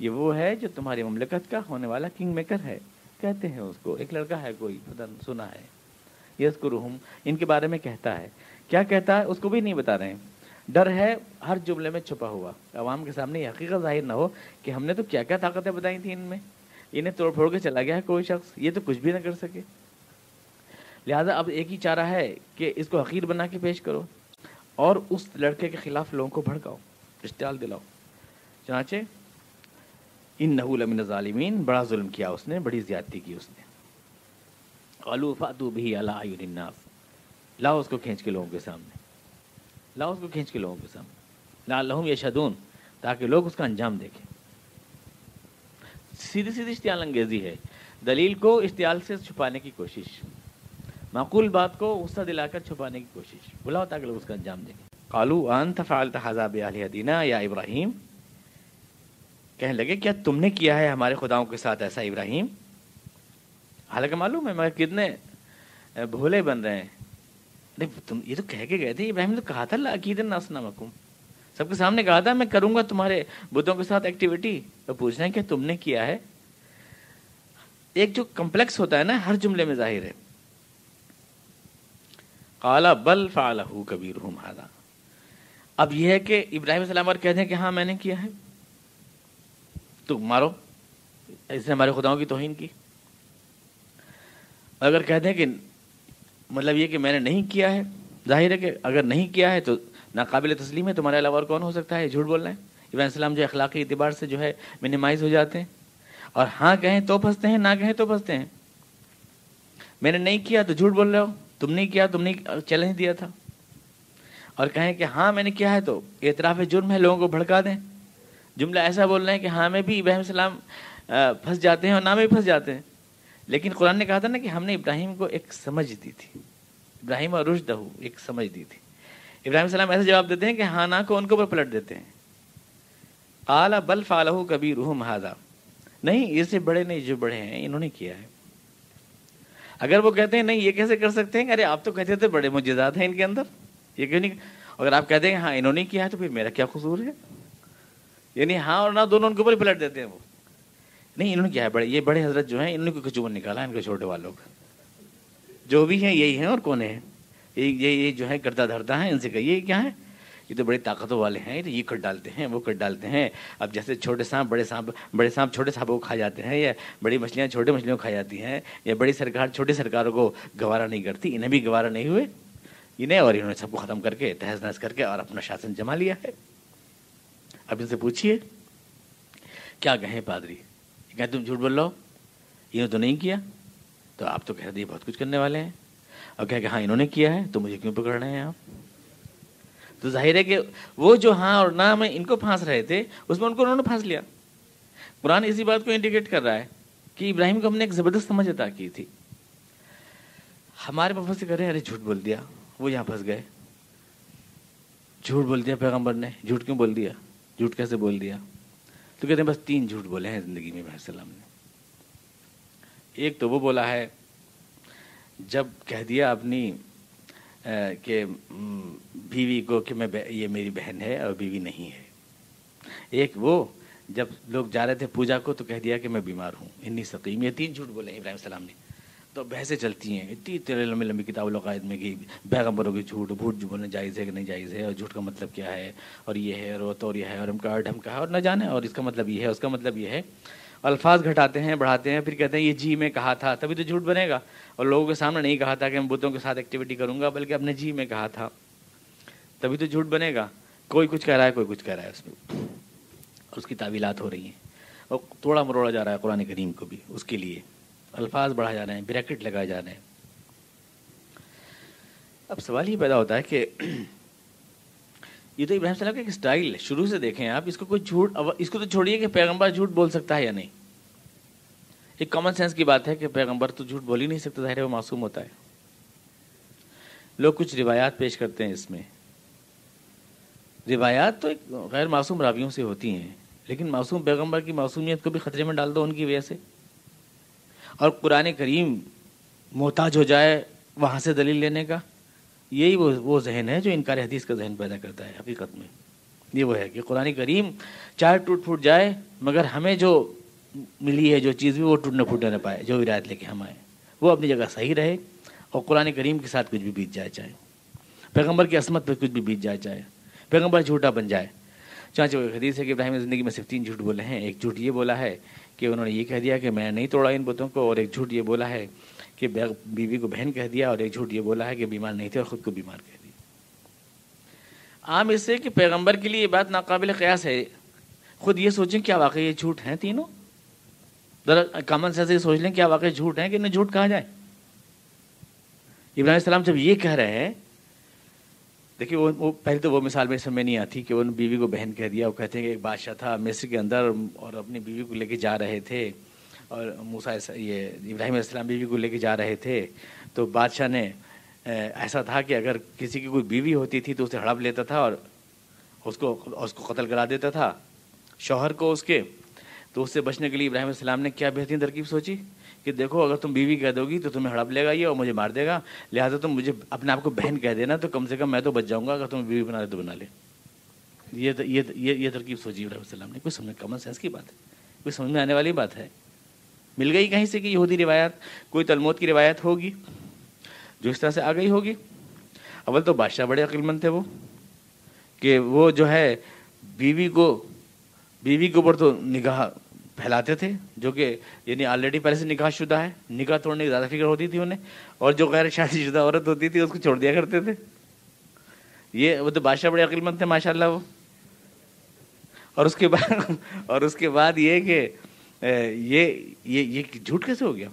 یہ وہ ہے جو تمہاری مملکت کا ہونے والا کنگ میکر ہے، کہتے ہیں اس کو، ایک لڑکا ہے کوئی پتہ سنا ہے، یذکرہم ان کے بارے میں کہتا ہے، کیا کہتا ہے اس کو بھی نہیں بتا رہے ہیں، ڈر ہے ہر جملے میں چھپا ہوا، عوام کے سامنے یہ حقیقت ظاہر نہ ہو کہ ہم نے تو کیا کیا طاقتیں بتائی تھیں ان میں، انہیں توڑ پھوڑ کے چلا گیا ہے کوئی شخص، یہ تو کچھ بھی نہ کر سکے، لہٰذا اب ایک ہی چارہ ہے کہ اس کو حقیر بنا کے پیش کرو اور اس لڑکے کے خلاف لوگوں کو بھڑکاؤ، اشتعال دلاؤ۔ چنانچہ انہ لمن الظالمین، بڑا ظلم کیا اس نے، بڑی زیادتی کی اس نے۔ قالوا فاتوا به علی اعین الناس، لاؤ اس کو کھینچ کے لوگوں کے سامنے، لاؤ اس کو کھینچ کے لوگوں کے سامنے، لعلہم یشہدون، تاکہ لوگ اس کا انجام دیکھیں۔ سیدھی سیدھی اشتعال انگیزی ہے، دلیل کو اشتعال سے چھپانے کی کوشش، معقول بات کو غصہ دلا کر چھپانے کی کوشش، بلاؤ تاکہ لوگ اس کا انجام دیکھیں۔ قالوا انت فعلت ھذا بآلہتنا یا ابراہیم، کہنے لگے کیا تم نے کیا ہے ہمارے خداؤں کے ساتھ ایسا ابراہیم؟ حالانکہ معلوم ہے مگر کتنے بھولے بن رہے ہیں، نہیں تم یہ تو کہہ کے گئے تھے، ابراہیم نے تو کہا تھا لأکیدن اصنامکم، سب کے سامنے کہا تھا میں کروں گا تمہارے بتوں کے ساتھ ایکٹیویٹی، تو پوچھ رہے ہیں کہ تم نے کیا ہے؟ ایک جو کمپلیکس ہوتا ہے نا ہر جملے میں ظاہر ہے۔ قال بل فعلہ کبیرہم ھذا، اب یہ ہے کہ ابراہیم علیہ السلام اور کہتے ہیں کہ ہاں میں نے کیا ہے، تو مارو، اس نے ہمارے خداؤں کی توہین کی۔ اگر کہتے ہیں کہ مطلب یہ کہ میں نے نہیں کیا ہے، ظاہر ہے کہ اگر نہیں کیا ہے تو ناقابل تسلیم ہے، تمہارے علاوہ اور کون ہو سکتا ہے، جھوٹ بول رہے ہیں۔ ابراہیم السلام جو اخلاقی اعتبار سے جو ہے منیمائز ہو جاتے ہیں، اور ہاں کہیں تو پھنستے ہیں، نہ کہیں تو پھنستے ہیں۔ میں نے نہیں کیا تو جھوٹ بول رہے ہو، تم نہیں کیا، تم نے چیلنج دیا تھا، اور کہیں کہ ہاں میں نے کیا ہے تو اعتراف جرم ہے، لوگوں کو بھڑکا دیں، جملہ ایسا بول رہے ہیں کہ ہاں میں بھی ابراہیم السلام پھنس جاتے ہیں اور نہ میں بھی پھنس جاتے ہیں۔ لیکن قرآن نے کہا تھا نا کہ ہم نے ابراہیم کو ایک سمجھ دی تھی، ابراہیم اور رشدہ ایک سمجھ دی تھی۔ ابراہیم السلام ایسے جواب دیتے ہیں کہ ہاں نہ کو ان کے اوپر پلٹ دیتے ہیں۔ قال بل فعلہ کبیرہم ھذا، نہیں اس سے بڑے نہیں، جو بڑے ہیں انہوں نے کیا ہے۔ اگر وہ کہتے ہیں نہیں یہ کیسے کر سکتے ہیں، ارے آپ تو کہتے تھے بڑے معجزات ہیں ان کے اندر، یہ کیوں نہیں؟ اگر آپ کہتے ہیں ہاں انہوں نے کیا ہے تو پھر میرا کیا قصور ہے؟ یعنی ہاں اور نہ دونوں ان کے اوپر ہی پلٹ دیتے ہیں وہ، نہیں انہوں نے کیا ہے، بڑے یہ بڑے حضرت جو ہیں انہوں نے کوئی کچوبر نکالا ان کے چھوٹے والوں کا، جو بھی ہیں یہی ہیں اور کون ہیں، یہ جو ہے گردہ دھرتا ہے، ان سے کہیے کیا ہے، یہ تو بڑے طاقتوں والے ہیں، یہ کٹ ڈالتے ہیں وہ کٹ ڈالتے ہیں۔ اب جیسے چھوٹے سانپ بڑے سانپ چھوٹے سانپوں کو کھا جاتے ہیں، یا بڑی مچھلیاں چھوٹے مچھلیوں کو کھا جاتی ہیں، یا بڑی سرکار چھوٹی سرکاروں کو گوارا نہیں کرتی، انہیں بھی گوارا نہیں ہوئے انہیں، اور انہوں نے سب کو ختم کر کے تہز نہز کر کے اور اپنا شاسن جما لیا ہے۔ اب ان سے پوچھیے کیا کہیں پادری، کہ تم جھوٹ بول رہے ہو، انہوں تو نہیں کیا، تو آپ تو کہہ دیے بہت کچھ کرنے والے ہیں، اور کہہ کہ ہاں انہوں نے کیا ہے تو مجھے کیوں پکڑ رہے ہیں آپ؟ تو ظاہر ہے کہ وہ جو ہاں اور نہ میں ان کو پھانس رہے تھے اس میں ان کو انہوں نے پھانس لیا۔ قرآن اسی بات کو انڈیکیٹ کر رہا ہے کہ ابراہیم کو ہم نے ایک زبردست سمجھ عطا کی تھی۔ ہمارے مفسر کہہ رہے ہیں ارے جھوٹ بول دیا، وہ یہاں پھنس گئے، جھوٹ بول دیا پیغمبر نے، جھوٹ کیوں بول دیا، جھوٹ کیسے بول دیا؟ تو کہتے ہیں بس 3 جھوٹ بولے ہیں زندگی میں ابراہیم السلام نے۔ ایک تو وہ بولا ہے جب کہہ دیا اپنی کہ بیوی کو کہ یہ میری بہن ہے اور بیوی نہیں ہے۔ ایک وہ جب لوگ جا رہے تھے پوجا کو تو کہہ دیا کہ میں بیمار ہوں، انی سقیم، یہ 3 جھوٹ بولے ہیں ابراہیم السلام نے۔ تو بحثیں چلتی ہیں اتنی لمبی لمبی کتاب العقائد میں کہ پیغمبروں کی جھوٹ بولنا جائز ہے کہ نہیں جائز ہے، اور جھوٹ کا مطلب کیا ہے، اور یہ ہے اور وہ تو، اور یہ ہے اور ہم کا ڈھم کا ہے اور نہ جانے، اور اس کا مطلب یہ ہے اس کا مطلب یہ ہے، الفاظ گھٹاتے ہیں بڑھاتے ہیں، پھر کہتے ہیں یہ جی میں کہا تھا، تبھی تو جھوٹ بنے گا، اور لوگوں کے سامنے نہیں کہا تھا کہ میں بتوں کے ساتھ ایکٹیویٹی کروں گا، بلکہ اپنے جی میں کہا تھا، تبھی تو جھوٹ بنے گا۔ کوئی کچھ کہہ رہا ہے کوئی کچھ کہہ رہا ہے، اس میں اس کی تعویلات ہو رہی ہیں، اور توڑا مروڑا جا رہا ہے قرآن کریم کو بھی، اس کے لیے الفاظ بڑھا جا رہے ہیں، بریکٹ لگائے جا رہے ہیں۔ اب سوال یہ پیدا ہوتا ہے کہ یہ تو ابراہیم السلام کا ایک اسٹائل ہے، شروع سے دیکھیں آپ، اس کو کوئی جھوٹ، اس کو تو چھوڑیے کہ پیغمبر جھوٹ بول سکتا ہے یا نہیں، ایک کامن سینس کی بات ہے کہ پیغمبر تو جھوٹ بول ہی نہیں سکتا، ظاہر ہے وہ معصوم ہوتا ہے۔ لوگ کچھ روایات پیش کرتے ہیں، اس میں روایات تو ایک غیر معصوم راویوں سے ہوتی ہیں، لیکن معصوم پیغمبر کی معصومیت کو بھی خطرے میں ڈال دو ان کی وجہ سے، اور قرآن کریم محتاج ہو جائے وہاں سے دلیل لینے کا، یہی وہ ذہن ہے جو انکار حدیث کا ذہن پیدا کرتا ہے حقیقت میں۔ یہ وہ ہے کہ قرآن کریم چاہے ٹوٹ پھوٹ جائے مگر ہمیں جو ملی ہے جو چیز بھی وہ ٹوٹنے پھوٹنے نہ پائے، جو ولایت لے کے ہم آئے وہ اپنی جگہ صحیح رہے، اور قرآن کریم کے ساتھ کچھ بھی بیت جائے، چاہے پیغمبر کی عصمت پہ کچھ بھی بیت جائے، چاہے پیغمبر جھوٹا بن جائے۔ چانچہ وہ حدیث ہے کہ ابراہیم نے زندگی میں صرف 3 جھوٹ بولے ہیں۔ ایک جھوٹ یہ بولا ہے کہ انہوں نے یہ کہہ دیا کہ میں نہیں توڑا ان بتوں کو، اور ایک جھوٹ یہ بولا ہے کہ بیوی کو بہن کہہ دیا، اور ایک جھوٹ یہ بولا ہے کہ بیمار نہیں تھے اور خود کو بیمار کہہ دیا۔ عام اس سے کہ پیغمبر کے لیے یہ بات ناقابل قیاس ہے۔ خود یہ سوچیں کیا واقعی یہ جھوٹ ہیں تینوں؟ ذرا کامن سینس سے سوچ لیں کیا واقعی جھوٹ ہیں کہ انہیں جھوٹ کہا جائے؟ ابراہیم علیہ السلام جب یہ کہہ رہے ہیں، دیکھیے وہ پہلے تو وہ مثال میں سمجھ نہیں آتی کہ انہوں نے بیوی کو بہن کہہ دیا۔ وہ کہتے ہیں کہ ایک بادشاہ تھا مصر کے اندر اور اپنی بیوی کو لے کے جا رہے تھے، اور یہ ابراہیم علیہ السلام بیوی کو لے کے جا رہے تھے، تو بادشاہ نے ایسا تھا کہ اگر کسی کی کوئی بیوی ہوتی تھی تو اسے ہڑپ لیتا تھا اور اس کو قتل کرا دیتا تھا، شوہر کو اس کے۔ تو اس سے بچنے کے لیے ابراہیم علیہ السلام نے کیا بہترین ترکیب سوچی کہ دیکھو اگر تم بیوی کہہ دو گی تو تمہیں ہڑپ لے گا یہ اور مجھے مار دے گا، لہٰذا تم مجھے اپنے آپ کو بہن کہہ دینا تو کم سے کم میں تو بچ جاؤں گا، اگر تم بیوی بنا لے تو بنا لے۔ یہ ترکیب سوچی ابراہیم علیہ السلام نے۔ کوئی سمجھ کامن سینس کی بات ہے، کوئی سمجھ میں آنے والی بات ہے۔ مل گئی کہیں سے کہ یہودی روایت، کوئی تلمود کی روایت ہوگی جو اس طرح سے آ گئی ہوگی۔ اول تو بادشاہ بڑے عقل مند تھے وہ، کہ وہ جو ہے بیوی کے اوپر تو نگاہ پھیلاتے تھے، جو کہ یعنی آلریڈی پہلے سے نکاح شدہ ہے، نکاح توڑنے کی زیادہ فکر ہوتی تھی انہیں، اور جو غیر شادی شدہ عورت ہوتی تھی اس کو چھوڑ دیا کرتے تھے۔ وہ تو بادشاہ بڑے عقل مند تھے ماشاء اللہ وہ۔ اور اس کے بعد یہ کہ یہ جھوٹ کیسے ہو گیا؟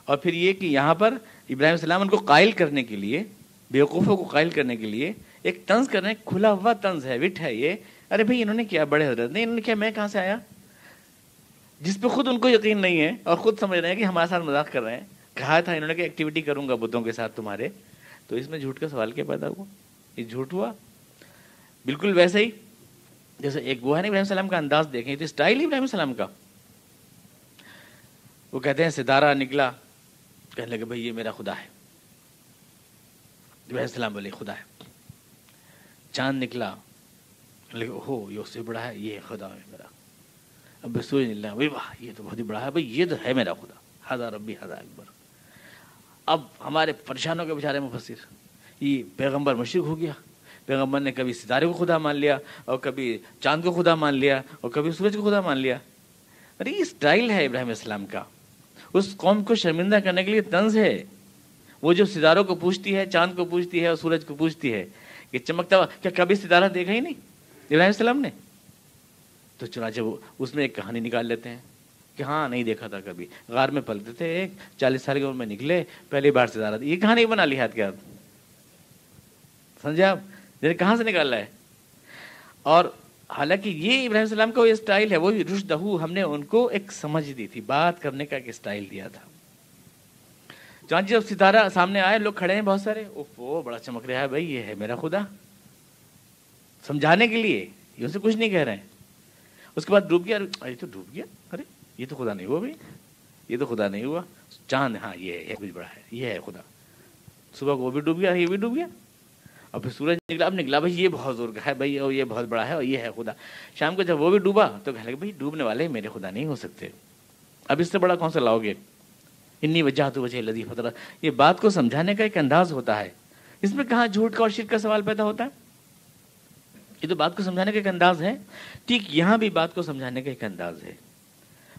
اور پھر یہ کہ یہاں پر ابراہیم السلام ان کو قائل کرنے کے لیے، بیوقوفوں کو قائل کرنے کے لیے ایک طنز کر رہے ہیں، کھلا ہوا طنز ہے، وٹ ہے یہ۔ ارے بھائی انہوں نے کیا، بڑے حضرت نے انہوں نے کیا، میں کہاں سے آیا؟ جس پہ خود ان کو یقین نہیں ہے اور خود سمجھ رہے ہیں کہ ہمارے ساتھ مذاق کر رہے ہیں۔ کہا تھا انہوں نے کہ ایکٹیویٹی کروں گا بتوں کے ساتھ تمہارے، تو اس میں جھوٹ کا سوال کیا پیدا ہوا؟ یہ جھوٹ ہوا۔ بالکل ویسے ہی جیسے ایک وہ ہے نا ابراہیم السلام کا انداز دیکھیں، تو اسٹائل ابراہیم السلام کا، وہ کہتے ہیں ستارہ نکلا، کہنے لگے بھائی یہ میرا خدا ہے، ابراہیم السلام بولے خدا ہے۔ چاند نکلا، کہنے لگے ہو یہ اس سے بڑا ہے، یہ خدا ہے میرا۔ اب سورج نکلا، بھائی واہ یہ تو بہت ہی بڑا ہے، بھائی یہ تو ہے میرا خدا، ھذا ربی ھذا اکبر۔ اب ہمارے پریشانوں کے بیچارے مفسر، یہ پیغمبر مشرک ہو گیا، پیغمبر نے کبھی ستارے کو خدا مان لیا اور کبھی چاند کو خدا مان لیا اور کبھی سورج کو خدا مان لیا۔ ارے یہ اسٹائل ہے ابراہیم السلام کا، اس قوم کو شرمندہ کرنے کے لیے طنز ہے۔ وہ جو ستاروں کو پوچھتی ہے، چاند کو پوچھتی ہے اور سورج کو پوچھتی ہے کہ چمکتا ہوا، کیا کبھی ستارہ دیکھا ہی نہیں ابراہیم السلام نے؟ تو چنانچہ وہ اس میں ایک کہانی نکال لیتے ہیں کہ ہاں نہیں دیکھا تھا کبھی، غار میں پلتے تھے، ایک 40 سال کی عمر میں نکلے، پہلی بار ستارہ، یہ کہانی بنا لی ہاتھ کے ہاتھ، سمجھے آپ کہاں سے نکالا ہے؟ اور حالانکہ یہ ابراہیم السلام کا وہ اسٹائل ہے، وہ رشدہ، ہم نے ان کو ایک سمجھ دی تھی، بات کرنے کا ایک اسٹائل دیا تھا۔ چانچہ جب ستارہ سامنے آئے، لوگ کھڑے ہیں بہت سارے، وہ بڑا چمک رہا ہے، بھائی یہ ہے میرا خدا، سمجھانے کے لیے، یہ اسے کچھ نہیں کہہ رہے ہیں۔ اس کے بعد ڈوب گیا، یہ تو ڈوب گیا، ارے یہ تو خدا نہیں ہوا بھائی، یہ تو خدا نہیں ہوا، چاند ہاں یہ ہے کچھ بڑا ہے، یہ ہے خدا۔ صبح کو وہ بھی ڈوب گیا، یہ بھی ڈوب گیا، اور پھر سورج نکلا، اب نکلا بھائی یہ بہت زور کا ہے بھائی، اور یہ بہت بڑا ہے اور یہ ہے خدا۔ شام کو جب وہ بھی ڈوبا تو کہنے لگے بھائی ڈوبنے والے میرے خدا نہیں ہو سکتے، اب اس سے بڑا کون سا لاؤ گے؟ انی وجہت وجہ الذی فطر۔ یہ بات کو سمجھانے کا ایک انداز ہوتا ہے، اس میں کہاں جھوٹ کا اور شرک کا سوال پیدا ہوتا ہے؟ یہ تو بات کو سمجھانے کا ایک انداز ہے۔ ٹھیک یہاں بھی بات کو سمجھانے کا ایک انداز ہے۔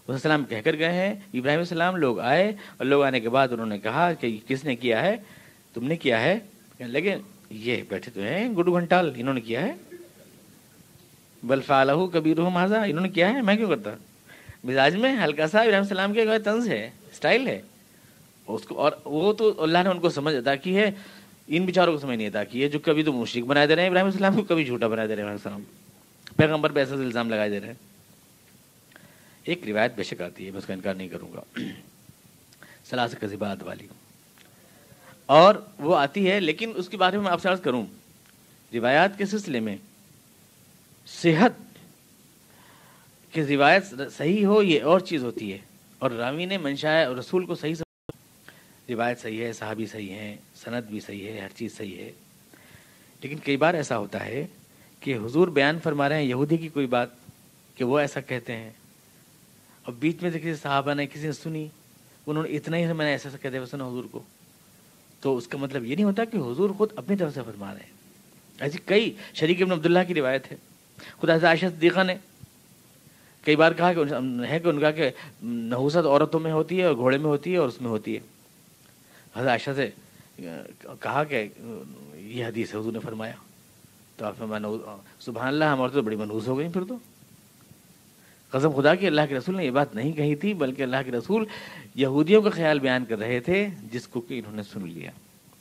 السلام کہہ کر گئے ہیں، ابراہیم السلام لوگ آئے، اور لوگ آنے کے بعد انہوں نے کہا کہ کس نے کیا ہے؟ تم نے کیا ہے؟ کہنے لگے یہ بیٹھے تو ہیں گڈو گھنٹال، انہوں نے کیا ہے، بل فعلہ کبیرہم ھذا، انہوں نے کیا ہے، میں کیوں کرتا؟ مزاج میں ہلکا سا ابراہیم السلام کے طنز ہے، اسٹائل ہے اس کو، اور وہ تو اللہ نے ان کو سمجھ عطا کی ہے، ان بیچاروں کو سمجھ نہیں عطا کی ہے جو کبھی تو مشرک بنائے دے رہے ہیں ابراہیم السلام کو، کبھی جھوٹا بنائے دے رہے ہیں ابراہیم السلام، پیغمبر پہ ایسا الزام لگائے دے رہے ہیں۔ ایک روایت بے شک آتی ہے، میں اس کا انکار نہیں کروں گا، ثلاث کذبات والی، اور وہ آتی ہے، لیکن اس کے بارے میں آپ سے عرض کروں، روایات کے سلسلے میں صحت کہ روایت صحیح ہو یہ اور چیز ہوتی ہے، اور راوی نے منشاء رسول کو صحیح روایت صحیح ہے، صحابی صحیح ہے، سند بھی صحیح ہے، ہر چیز صحیح ہے، لیکن کئی بار ایسا ہوتا ہے کہ حضور بیان فرما رہے ہیں یہودی کی کوئی بات کہ وہ ایسا کہتے ہیں، اور بیچ میں سے کسی صحابہ نے کسی نے سنی، انہوں نے اتنا ہی میں نے ایسا کہتے ہوئے سنا حضور کو، تو اس کا مطلب یہ نہیں ہوتا کہ حضور خود اپنی طرف سے فرما رہے ہیں۔ ایسی کئی شریک ابن عبداللہ کی روایت ہے، خدا حضرت عائشہ صدیقہ نے کئی بار کہا کہ ان کا کہ نحوست عورتوں میں ہوتی ہے اور گھوڑے میں ہوتی ہے اور اس میں ہوتی ہے۔ حضرت عائشہ سے کہا کہ یہ حدیث حضور نے فرمایا، تو آپ سبحان اللہ، ہم عورتیں تو بڑی منحوس ہو گئیں پھر تو۔ قسم خدا کہ اللہ کے رسول نے یہ بات نہیں کہی تھی، بلکہ اللہ کے رسول یہودیوں کا خیال بیان کر رہے تھے جس کو کہ انہوں نے سن لیا،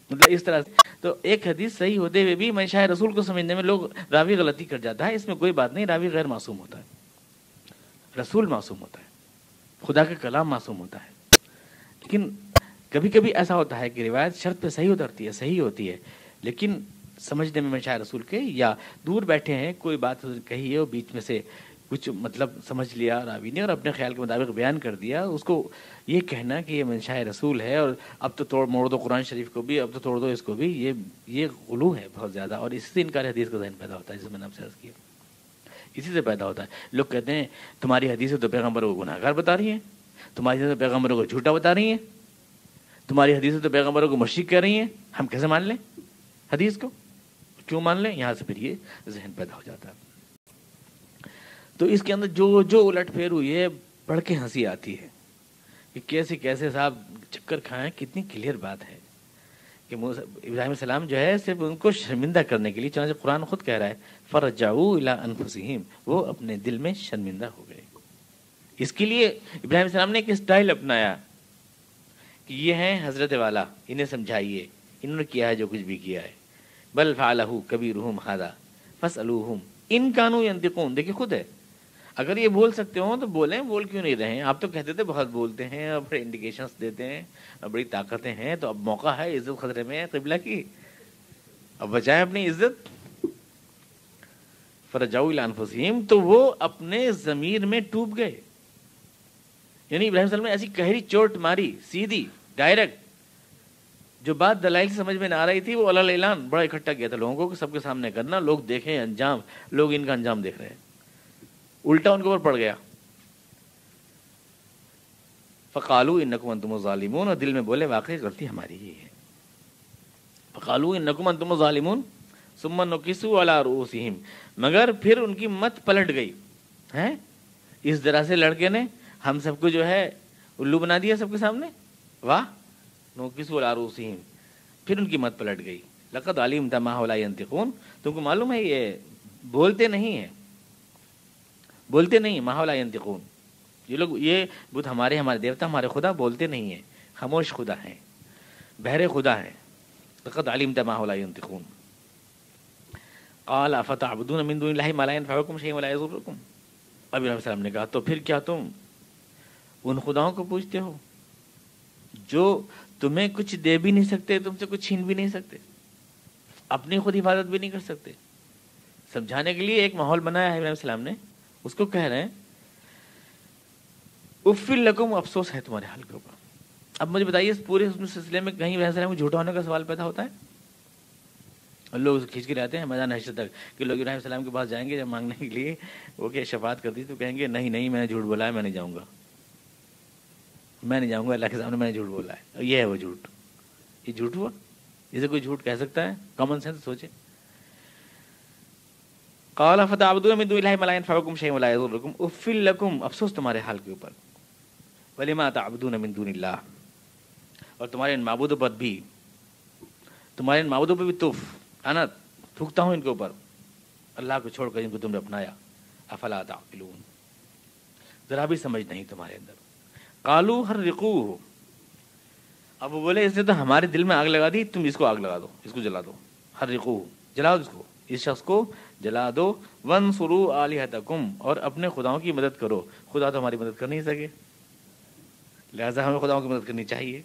مطلب اس طرح سے۔ تو ایک حدیث صحیح ہوتے ہوئے بھی منشاء رسول کو سمجھنے میں لوگ راوی غلطی کر جاتا ہے، اس میں کوئی بات نہیں، راوی غیر معصوم ہوتا ہے، رسول معصوم ہوتا ہے، خدا کا کلام معصوم ہوتا ہے۔ لیکن کبھی کبھی ایسا ہوتا ہے کہ روایت شرط پہ صحیح اترتی ہے، صحیح ہوتی ہے، لیکن سمجھنے میں منشاء رسول کے، یا دور بیٹھے ہیں کوئی بات کہی ہے اور بیچ میں سے کچھ مطلب سمجھ لیا راوی نے اور اپنے خیال کے مطابق بیان کر دیا، اس کو یہ کہنا کہ یہ منشاء رسول ہے اور اب تو توڑ موڑ دو قرآن شریف کو بھی، اب تو توڑ دو اس کو بھی، یہ غلو ہے بہت زیادہ، اور اس سے انکار حدیث کا ذہن پیدا ہوتا ہے، جسے میں نے آپ سے عرض کیا، اسی سے پیدا ہوتا ہے۔ لوگ کہتے ہیں تمہاری حدیثیں تو پیغمبروں کو گناہگار بتا رہی ہیں، تمہاری حدیثیں پیغمبروں کو جھوٹا بتا رہی ہیں، تمہاری حدیثیں تو پیغمبروں کو مشرک کہہ رہی ہیں، ہم کیسے مان لیں حدیث کو، کیوں مان لیں؟ یہاں سے پھر یہ ذہن پیدا ہو جاتا ہے۔ تو اس کے اندر جو الٹ پھیر ہوئی ہے، پڑھ کے ہنسی آتی ہے کہ کیسے کیسے صاحب چکر کھائیں، کتنی کلیئر بات ہے کہ ابراہیم السلام جو ہے صرف ان کو شرمندہ کرنے کے لیے، چنانچہ قرآن خود کہہ رہا ہے فرجعوا الی انفسہم، وہ اپنے دل میں شرمندہ ہو گئے۔ اس کے لیے ابراہیم السلام نے ایک اسٹائل اپنایا کہ یہ ہیں حضرت والا، انہیں سمجھائیے، انہوں نے کیا ہے جو کچھ بھی کیا ہے، بل فعلہ کبیرہم ھذا فاسألوہم ان کانوا ینطقون۔ دیکھیے خود ہے، اگر یہ بول سکتے ہوں تو بولیں، بول کیوں نہیں رہے ہیں؟ آپ تو کہتے تھے بہت بولتے ہیں اور بڑے انڈیکیشنز دیتے ہیں اور بڑی طاقتیں ہیں، تو اب موقع ہے، عزت خطرے میں ہے قبلہ کی، اب بچائیں اپنی عزت۔ فرجعوا الی انفسہم، تو وہ اپنے ضمیر میں ٹوب گئے، یعنی ابراہیم صلی اللہ علیہ وسلم نے ایسی گہری چوٹ ماری، سیدھی ڈائریکٹ، جو بات دلائل سے سمجھ میں نہ آ رہی تھی وہ علی الاعلان بڑا اکٹھا کیا تھا لوگوں کو کہ سب کے سامنے کرنا، لوگ دیکھیں انجام، لوگ ان کا انجام دیکھ رہے ہیں، الٹا ان کے اوپر پڑ گیا۔ فقالوا انکم انتم الظالمون، اور دل میں بولے واقعی غلطی ہماری ہی ہے۔ فقالوا انکم انتم الظالمون ثم نکسوا علی رؤوسہم، مگر پھر ان کی مت پلٹ گئی ہے، اس طرح سے لڑکے نے ہم سب کو جو ہے الو بنا دیا سب کے سامنے، واہ، نکسوا علی رؤوسہم، پھر ان کی مت پلٹ گئی۔ لقد علمت ما هؤلاء ينطقون، تم کو معلوم ہے یہ بولتے نہیں ہیں، بولتے نہیں، ما هؤلاء ينطقون، یہ لوگ، یہ بت ہمارے دیوتا، ہمارے خدا بولتے نہیں ہیں، خاموش خدا ہیں، بہرے خدا ہیں۔ لقد علمت ما هؤلاء ينطقون قال افتعبدون من دون الله ما لا ينفعكم شيئا ولا يضركم، اب علیہ السلام نے کہا تو پھر کیا تم ان خداؤں کو پوچھتے ہو جو تمہیں کچھ دے بھی نہیں سکتے، تم سے کچھ چھین بھی نہیں سکتے، اپنی خود حفاظت بھی نہیں کر سکتے؟ سمجھانے کے لیے ایک ماحول بنایا ہے ابراہیم السلام نے، اس کو کہہ رہے ہیں افل لکم، افسوس ہے تمہارے حال کے اوپر۔ اب مجھے بتائیے اس پورے سلسلے میں کہیں ابراہیم السلام کو جھوٹا ہونے کا سوال پیدا ہوتا ہے؟ اور لوگ کھینچ کے رہتے ہیں میدان حشر تک کہ لوگ ابراہیم السلام کے پاس جائیں گے جب مانگنے کے لیے، وہ کہ شفاعت کر دی، تو کہیں گے نہیں نہیں میں نے جھوٹ بولا ہے، میں نہیں جاؤں گا، میں نہیں جاؤں گا اللہ کے سامنے، میں نے جھوٹ بولا ہے، اور یہ ہے وہ جھوٹ، یہ جھوٹ ہوا، اسے کوئی جھوٹ کہہ سکتا ہے؟ کامن سینس سوچے۔ قال فتعبدون من دون الله ما لا ينفعكم شيئا ولا يضركم افل لكم، افسوس تمہارے حال کے اوپر، ولما تعبدون من دون الله، اور تمہارے ان معبودوں پر بھی، تمہارے ان معبودوں پر بھی انا تھوکتا ہوں ان کے اوپر، اللہ کو چھوڑ کر ان کو تم نے اپنایا، افلا تعقلون، ذرا بھی سمجھ نہیں تمہارے اندر۔ قالوا حرقوه، اب وہ بولے اس نے تو ہمارے دل میں آگ لگا دی، تم اس کو آگ لگا دو، اس کو جلا دو، حرقوه، جلا دو اس کو، اس شخص کو جلا دو، وانصروا آلہتکم، اور اپنے خداؤں کی مدد کرو، خدا تو ہماری مدد کر نہیں سکے، لہذا ہمیں خداؤں کی مدد کرنی چاہیے۔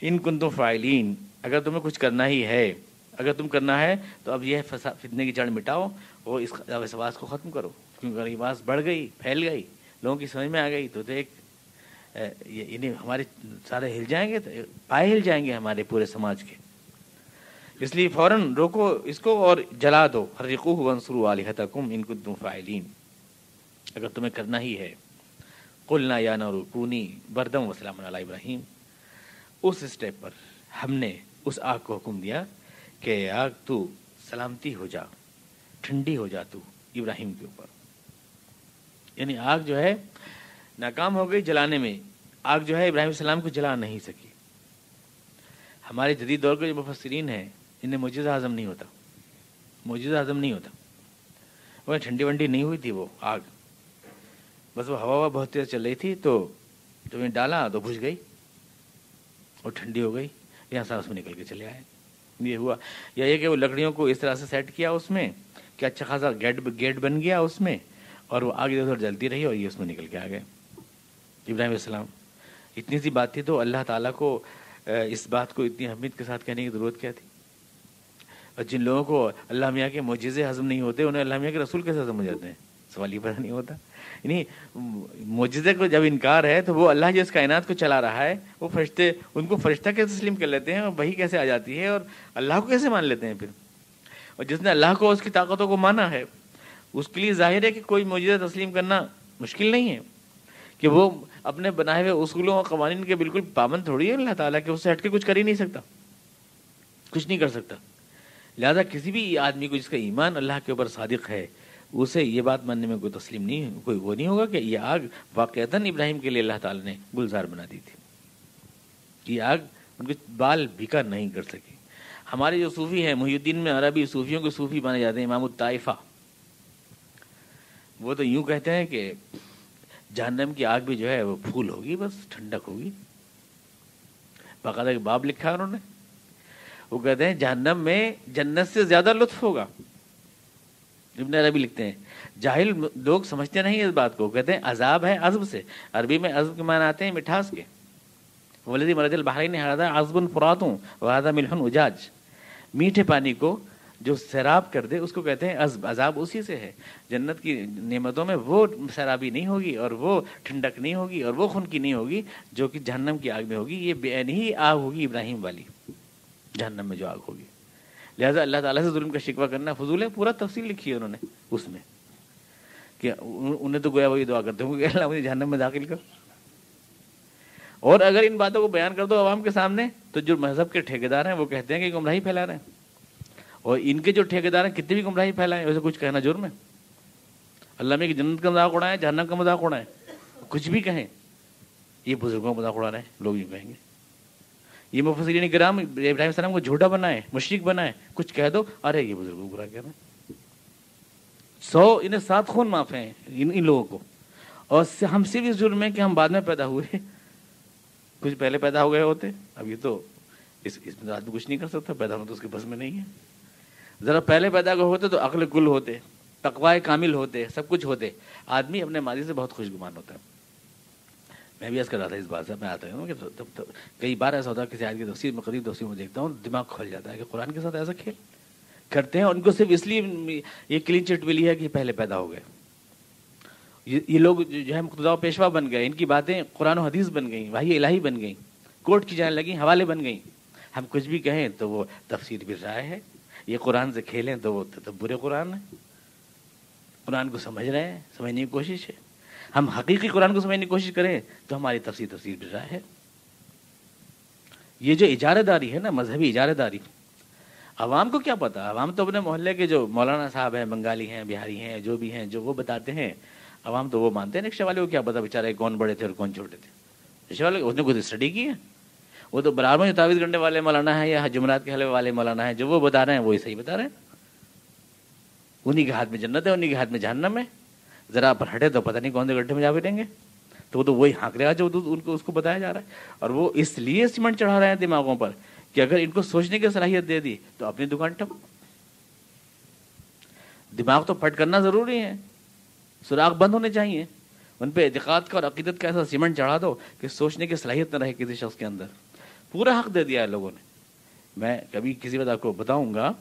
ان کنتم فاعلین، اگر تمہیں کچھ کرنا ہی ہے، اگر تم کرنا ہے تو اب یہ فتنے کی جڑ مٹاؤ اور اس وسواس کو ختم کرو، کیونکہ اگر یہ بات بڑھ گئی، پھیل گئی، لوگوں کی سمجھ میں آ گئی تو ایک یعنی ہمارے سارے ہل جائیں گے، پائے ہل جائیں گے ہمارے پورے سماج کے۔ اس لیے فوراً روکو اس کو اور جلا دو. حرقوہ وانصروا آلہتکم ان کنتم فاعلین. اگر تمہیں کرنا ہی ہے. قلنا یا نار کونی بردم وسلام علی ابراہیم. اس اسٹیپ پر ہم نے اس آگ کو حکم دیا کہ آگ تو سلامتی ہو جا, ٹھنڈی ہو جا تو ابراہیم کے اوپر. یعنی آگ جو ہے ناکام ہو گئی جلانے میں. آگ جو ہے ابراہیم السلام کو جلا نہیں سکی. ہمارے جدید دور کے جو مفسرین ہیں انہیں معجزہ اعظم نہیں ہوتا, معجزہ اعظم نہیں ہوتا. وہ ٹھنڈی ونڈی نہیں ہوئی تھی وہ آگ, بس وہ ہوا بہت تیز چل رہی تھی تو جب انہیں ڈالا تو بجھ گئی اور ٹھنڈی ہو گئی. یہاں سے اس میں نکل کے چلے آئے. یہ ہوا. یا یہ کہ وہ لکڑیوں کو اس طرح سے سیٹ کیا اس میں کہ اچھا خاصا گیٹ بن گیا اس میں, اور وہ آگے ادھر جلتی رہی اور یہ اس میں نکل کے آ گئے ابراہیم السلام. اتنی سی بات تھی تو اللہ تعالیٰ کو اس بات کو اتنی اہمیت کے ساتھ کہنے کی ضرورت کیا تھی؟ اور جن لوگوں کو اللہ میاں کے معجزے ہضم نہیں ہوتے انہیں اللہ میاں کے رسول کیسے ہضم ہو جاتے ہیں؟ سوال یہ پتہ نہیں ہوتا. یعنی معجزے کو جب انکار ہے تو وہ اللہ جس کائنات کو چلا رہا ہے وہ فرشتے ان کو فرشتہ کیسے تسلیم کر لیتے ہیں اور وحی کیسے آ جاتی ہے اور اللہ کو کیسے مان لیتے ہیں پھر؟ اور جس نے اللہ کو اس کی طاقتوں کو مانا ہے اس کے لیے ظاہر ہے کہ کوئی معجزہ تسلیم کرنا مشکل نہیں ہے کہ وہ اپنے بنائے ہوئے اصولوں اور قوانین کے بالکل پابند تھوڑی ہے اللہ تعالیٰ کہ اس سے ہٹ کے کچھ کر ہی نہیں سکتا, کچھ نہیں کر سکتا. لہذا کسی بھی آدمی کو جس کا ایمان اللہ کے اوپر صادق ہے اسے یہ بات ماننے میں کوئی تسلیم نہیں, کوئی وہ نہیں ہوگا کہ یہ آگ واقعتاً ابراہیم کے لیے اللہ تعالیٰ نے گلزار بنا دی تھی. یہ آگ ان کے بال بھیکا نہیں کر سکی. ہمارے جو صوفی ہیں محی الدین میں عربی صوفیوں کے صوفی مانے جاتے ہیں امام الطائفہ, وہ تو یوں کہتے ہیں کہ جہنم کی آگ بھی جو ہے وہ پھول ہوگی, بس ٹھنڈک ہوگی. باقاعدہ ایک باب لکھا ہے انہوں نے, وہ کہتے ہیں جہنم میں جنت سے زیادہ لطف ہوگا. ابن عربی لکھتے ہیں جاہل لوگ سمجھتے نہیں اس بات کو, کہتے ہیں عذاب ہے عذب سے. عربی میں عذب کے معنی آتے ہیں مٹھاس کے. والذی مرج البحرین ھذا عذب فرات وھذا ملح اجاج. میٹھے پانی کو جو سیراب کر دے اس کو کہتے ہیں عذب. عذاب اسی سے ہے. جنت کی نعمتوں میں وہ سیرابی نہیں ہوگی اور وہ ٹھنڈک نہیں ہوگی اور وہ خنکی نہیں ہوگی جو کہ جہنم کی آگ میں ہوگی. یہ بے عین ہی آگ ہوگی ابراہیم والی جہنم میں جو آگ ہوگی. لہذا اللہ تعالیٰ سے ظلم کا شکوہ کرنا فضول ہے. پورا تفصیل لکھی ہے انہوں نے اس میں کہ انہیں تو گویا وہی دعا کرتے ہوں کہ اللہ مجھے جہنم میں داخل کر. اور اگر ان باتوں کو بیان کر دو عوام کے سامنے تو جو مذہب کے ٹھیکیدار ہیں وہ کہتے ہیں کہ گمراہی پھیلا رہے ہیں, اور ان کے جو ٹھیکیدار ہیں کتنی بھی گمراہی پھیلائیں ویسے کچھ کہنا جرم ہے. اللہ میں کہ جنت کا مذاق اڑائیں, جہنم کا مذاق اڑائیں, کچھ بھی کہیں, یہ بزرگوں کا مذاق اڑا رہے ہیں لوگ یوں کہیں گے. یہ مفسرین کرام ابراہیم السلام کو جھوٹا بنائے, مشرک بنائے, کچھ کہہ دو ارے یہ بزرگوں کو برا کہہ رہے ہیں. 100 انہیں 7 خون معاف ہیں ان لوگوں کو. اور ہم صرف اس جرم میں کہ ہم بعد میں پیدا ہوئے, کچھ پہلے پیدا ہو گئے ہوتے. اب یہ تو اس میں آدمی کچھ نہیں کر سکتا, پیدا ہونا تو اس کے بس میں نہیں ہے. ذرا پہلے پیدا ہوتے تو عقل کل ہوتے, تقوی کامل ہوتے, سب کچھ ہوتے. آدمی اپنے ماضی سے بہت خوش گمان ہوتا ہے. میں بھی عرض کر رہا تھا اس بات سے, میں آتا ہوں کہ کئی بار ایسا ہوتا ہے کسی آیت کی تفسیر میں قریب تفسیر میں دیکھتا ہوں دماغ کھل جاتا ہے کہ قرآن کے ساتھ ایسا کھیل کرتے ہیں. ان کو صرف اس لیے یہ کلین چٹ ملی ہے کہ پہلے پیدا ہو گئے. یہ لوگ جو ہے مقتدا و پیشوا بن گئے, ان کی باتیں قرآن و حدیث بن گئیں, وحی الہی بن گئیں, کوٹ کی جانے لگیں, حوالے بن گئیں. ہم کچھ بھی کہیں تو وہ تفسیر بھی رائے ہے, یہ قرآن سے کھیلیں تو وہ تدبر قرآن ہے. قرآن کو سمجھ رہے ہیں, سمجھنے کی کوشش ہے. ہم حقیقی قرآن کو سمجھنے کی کوشش کریں تو ہماری تفسیر بھی رائے ہے. یہ جو اجارہ داری ہے نا, مذہبی اجارہ داری, عوام کو کیا پتا؟ عوام تو اپنے محلے کے جو مولانا صاحب ہیں, بنگالی ہیں, بہاری ہیں, جو بھی ہیں, جو وہ بتاتے ہیں, عوام تو وہ مانتے ہیں. رکشے والے کو کیا پتا بیچارے کون بڑے تھے اور کون چھوٹے تھے؟ رکشے والے اس نے کچھ اسٹڈی کی ہے؟ وہ تو برابر میں تعویذ گنڈے والے مولانا ہیں یا جمعرات کے حلوے والے مولانا ہیں, جو وہ بتا رہے ہیں وہی صحیح بتا رہے ہیں. انہی کے ہاتھ میں جنت ہے, انہی کے ہاتھ میں جہنم ہے. ذرا پر ہٹے تو پتہ نہیں کون سے گڈھے میں جا بیٹھیں گے. تو وہ تو وہی ہانک رہا جو ان کو اس کو بتایا جا رہا ہے. اور وہ اس لیے سیمنٹ چڑھا رہے ہیں دماغوں پر کہ اگر ان کو سوچنے کی صلاحیت دے دی تو اپنی دکان ٹھپ. دماغ تو پھٹ کرنا ضروری ہے, سراغ بند ہونے چاہیے. ان پہ اعتقاد کا اور عقیدت کا ایسا سیمنٹ چڑھا دو کہ سوچنے کی صلاحیت نہ رہے کسی شخص کے اندر. پورا حق دے دیا ہے لوگوں نے. میں کبھی کسی وقت آپ کو بتاؤں گا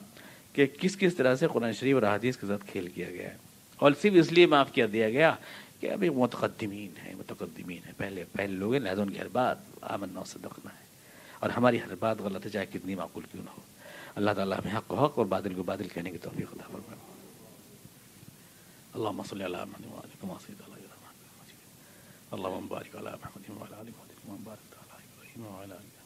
کہ کس طرح سے قرآن شریف اور احادیث کے ساتھ کھیل کیا گیا ہے, اور صرف اس لیے معاف کیا دیا گیا کہ ابھی متقدمین ہیں, پہلے لوگ ہیں, لہذا ان کی ہر بات آمنا و صدقنا ہے, اور ہماری ہر بات غلط ہے چاہے کتنی معقول کیوں نہ ہو. اللہ تعالیٰ ہمیں حق کو حق اور باطل کو باطل کہنے کی توفیق عطا فرمائے. اللهم صل على محمد وعلى آل محمد اللهم بارك على محمد وعلى آل محمد كما باركت على إبراهيم وعلى آل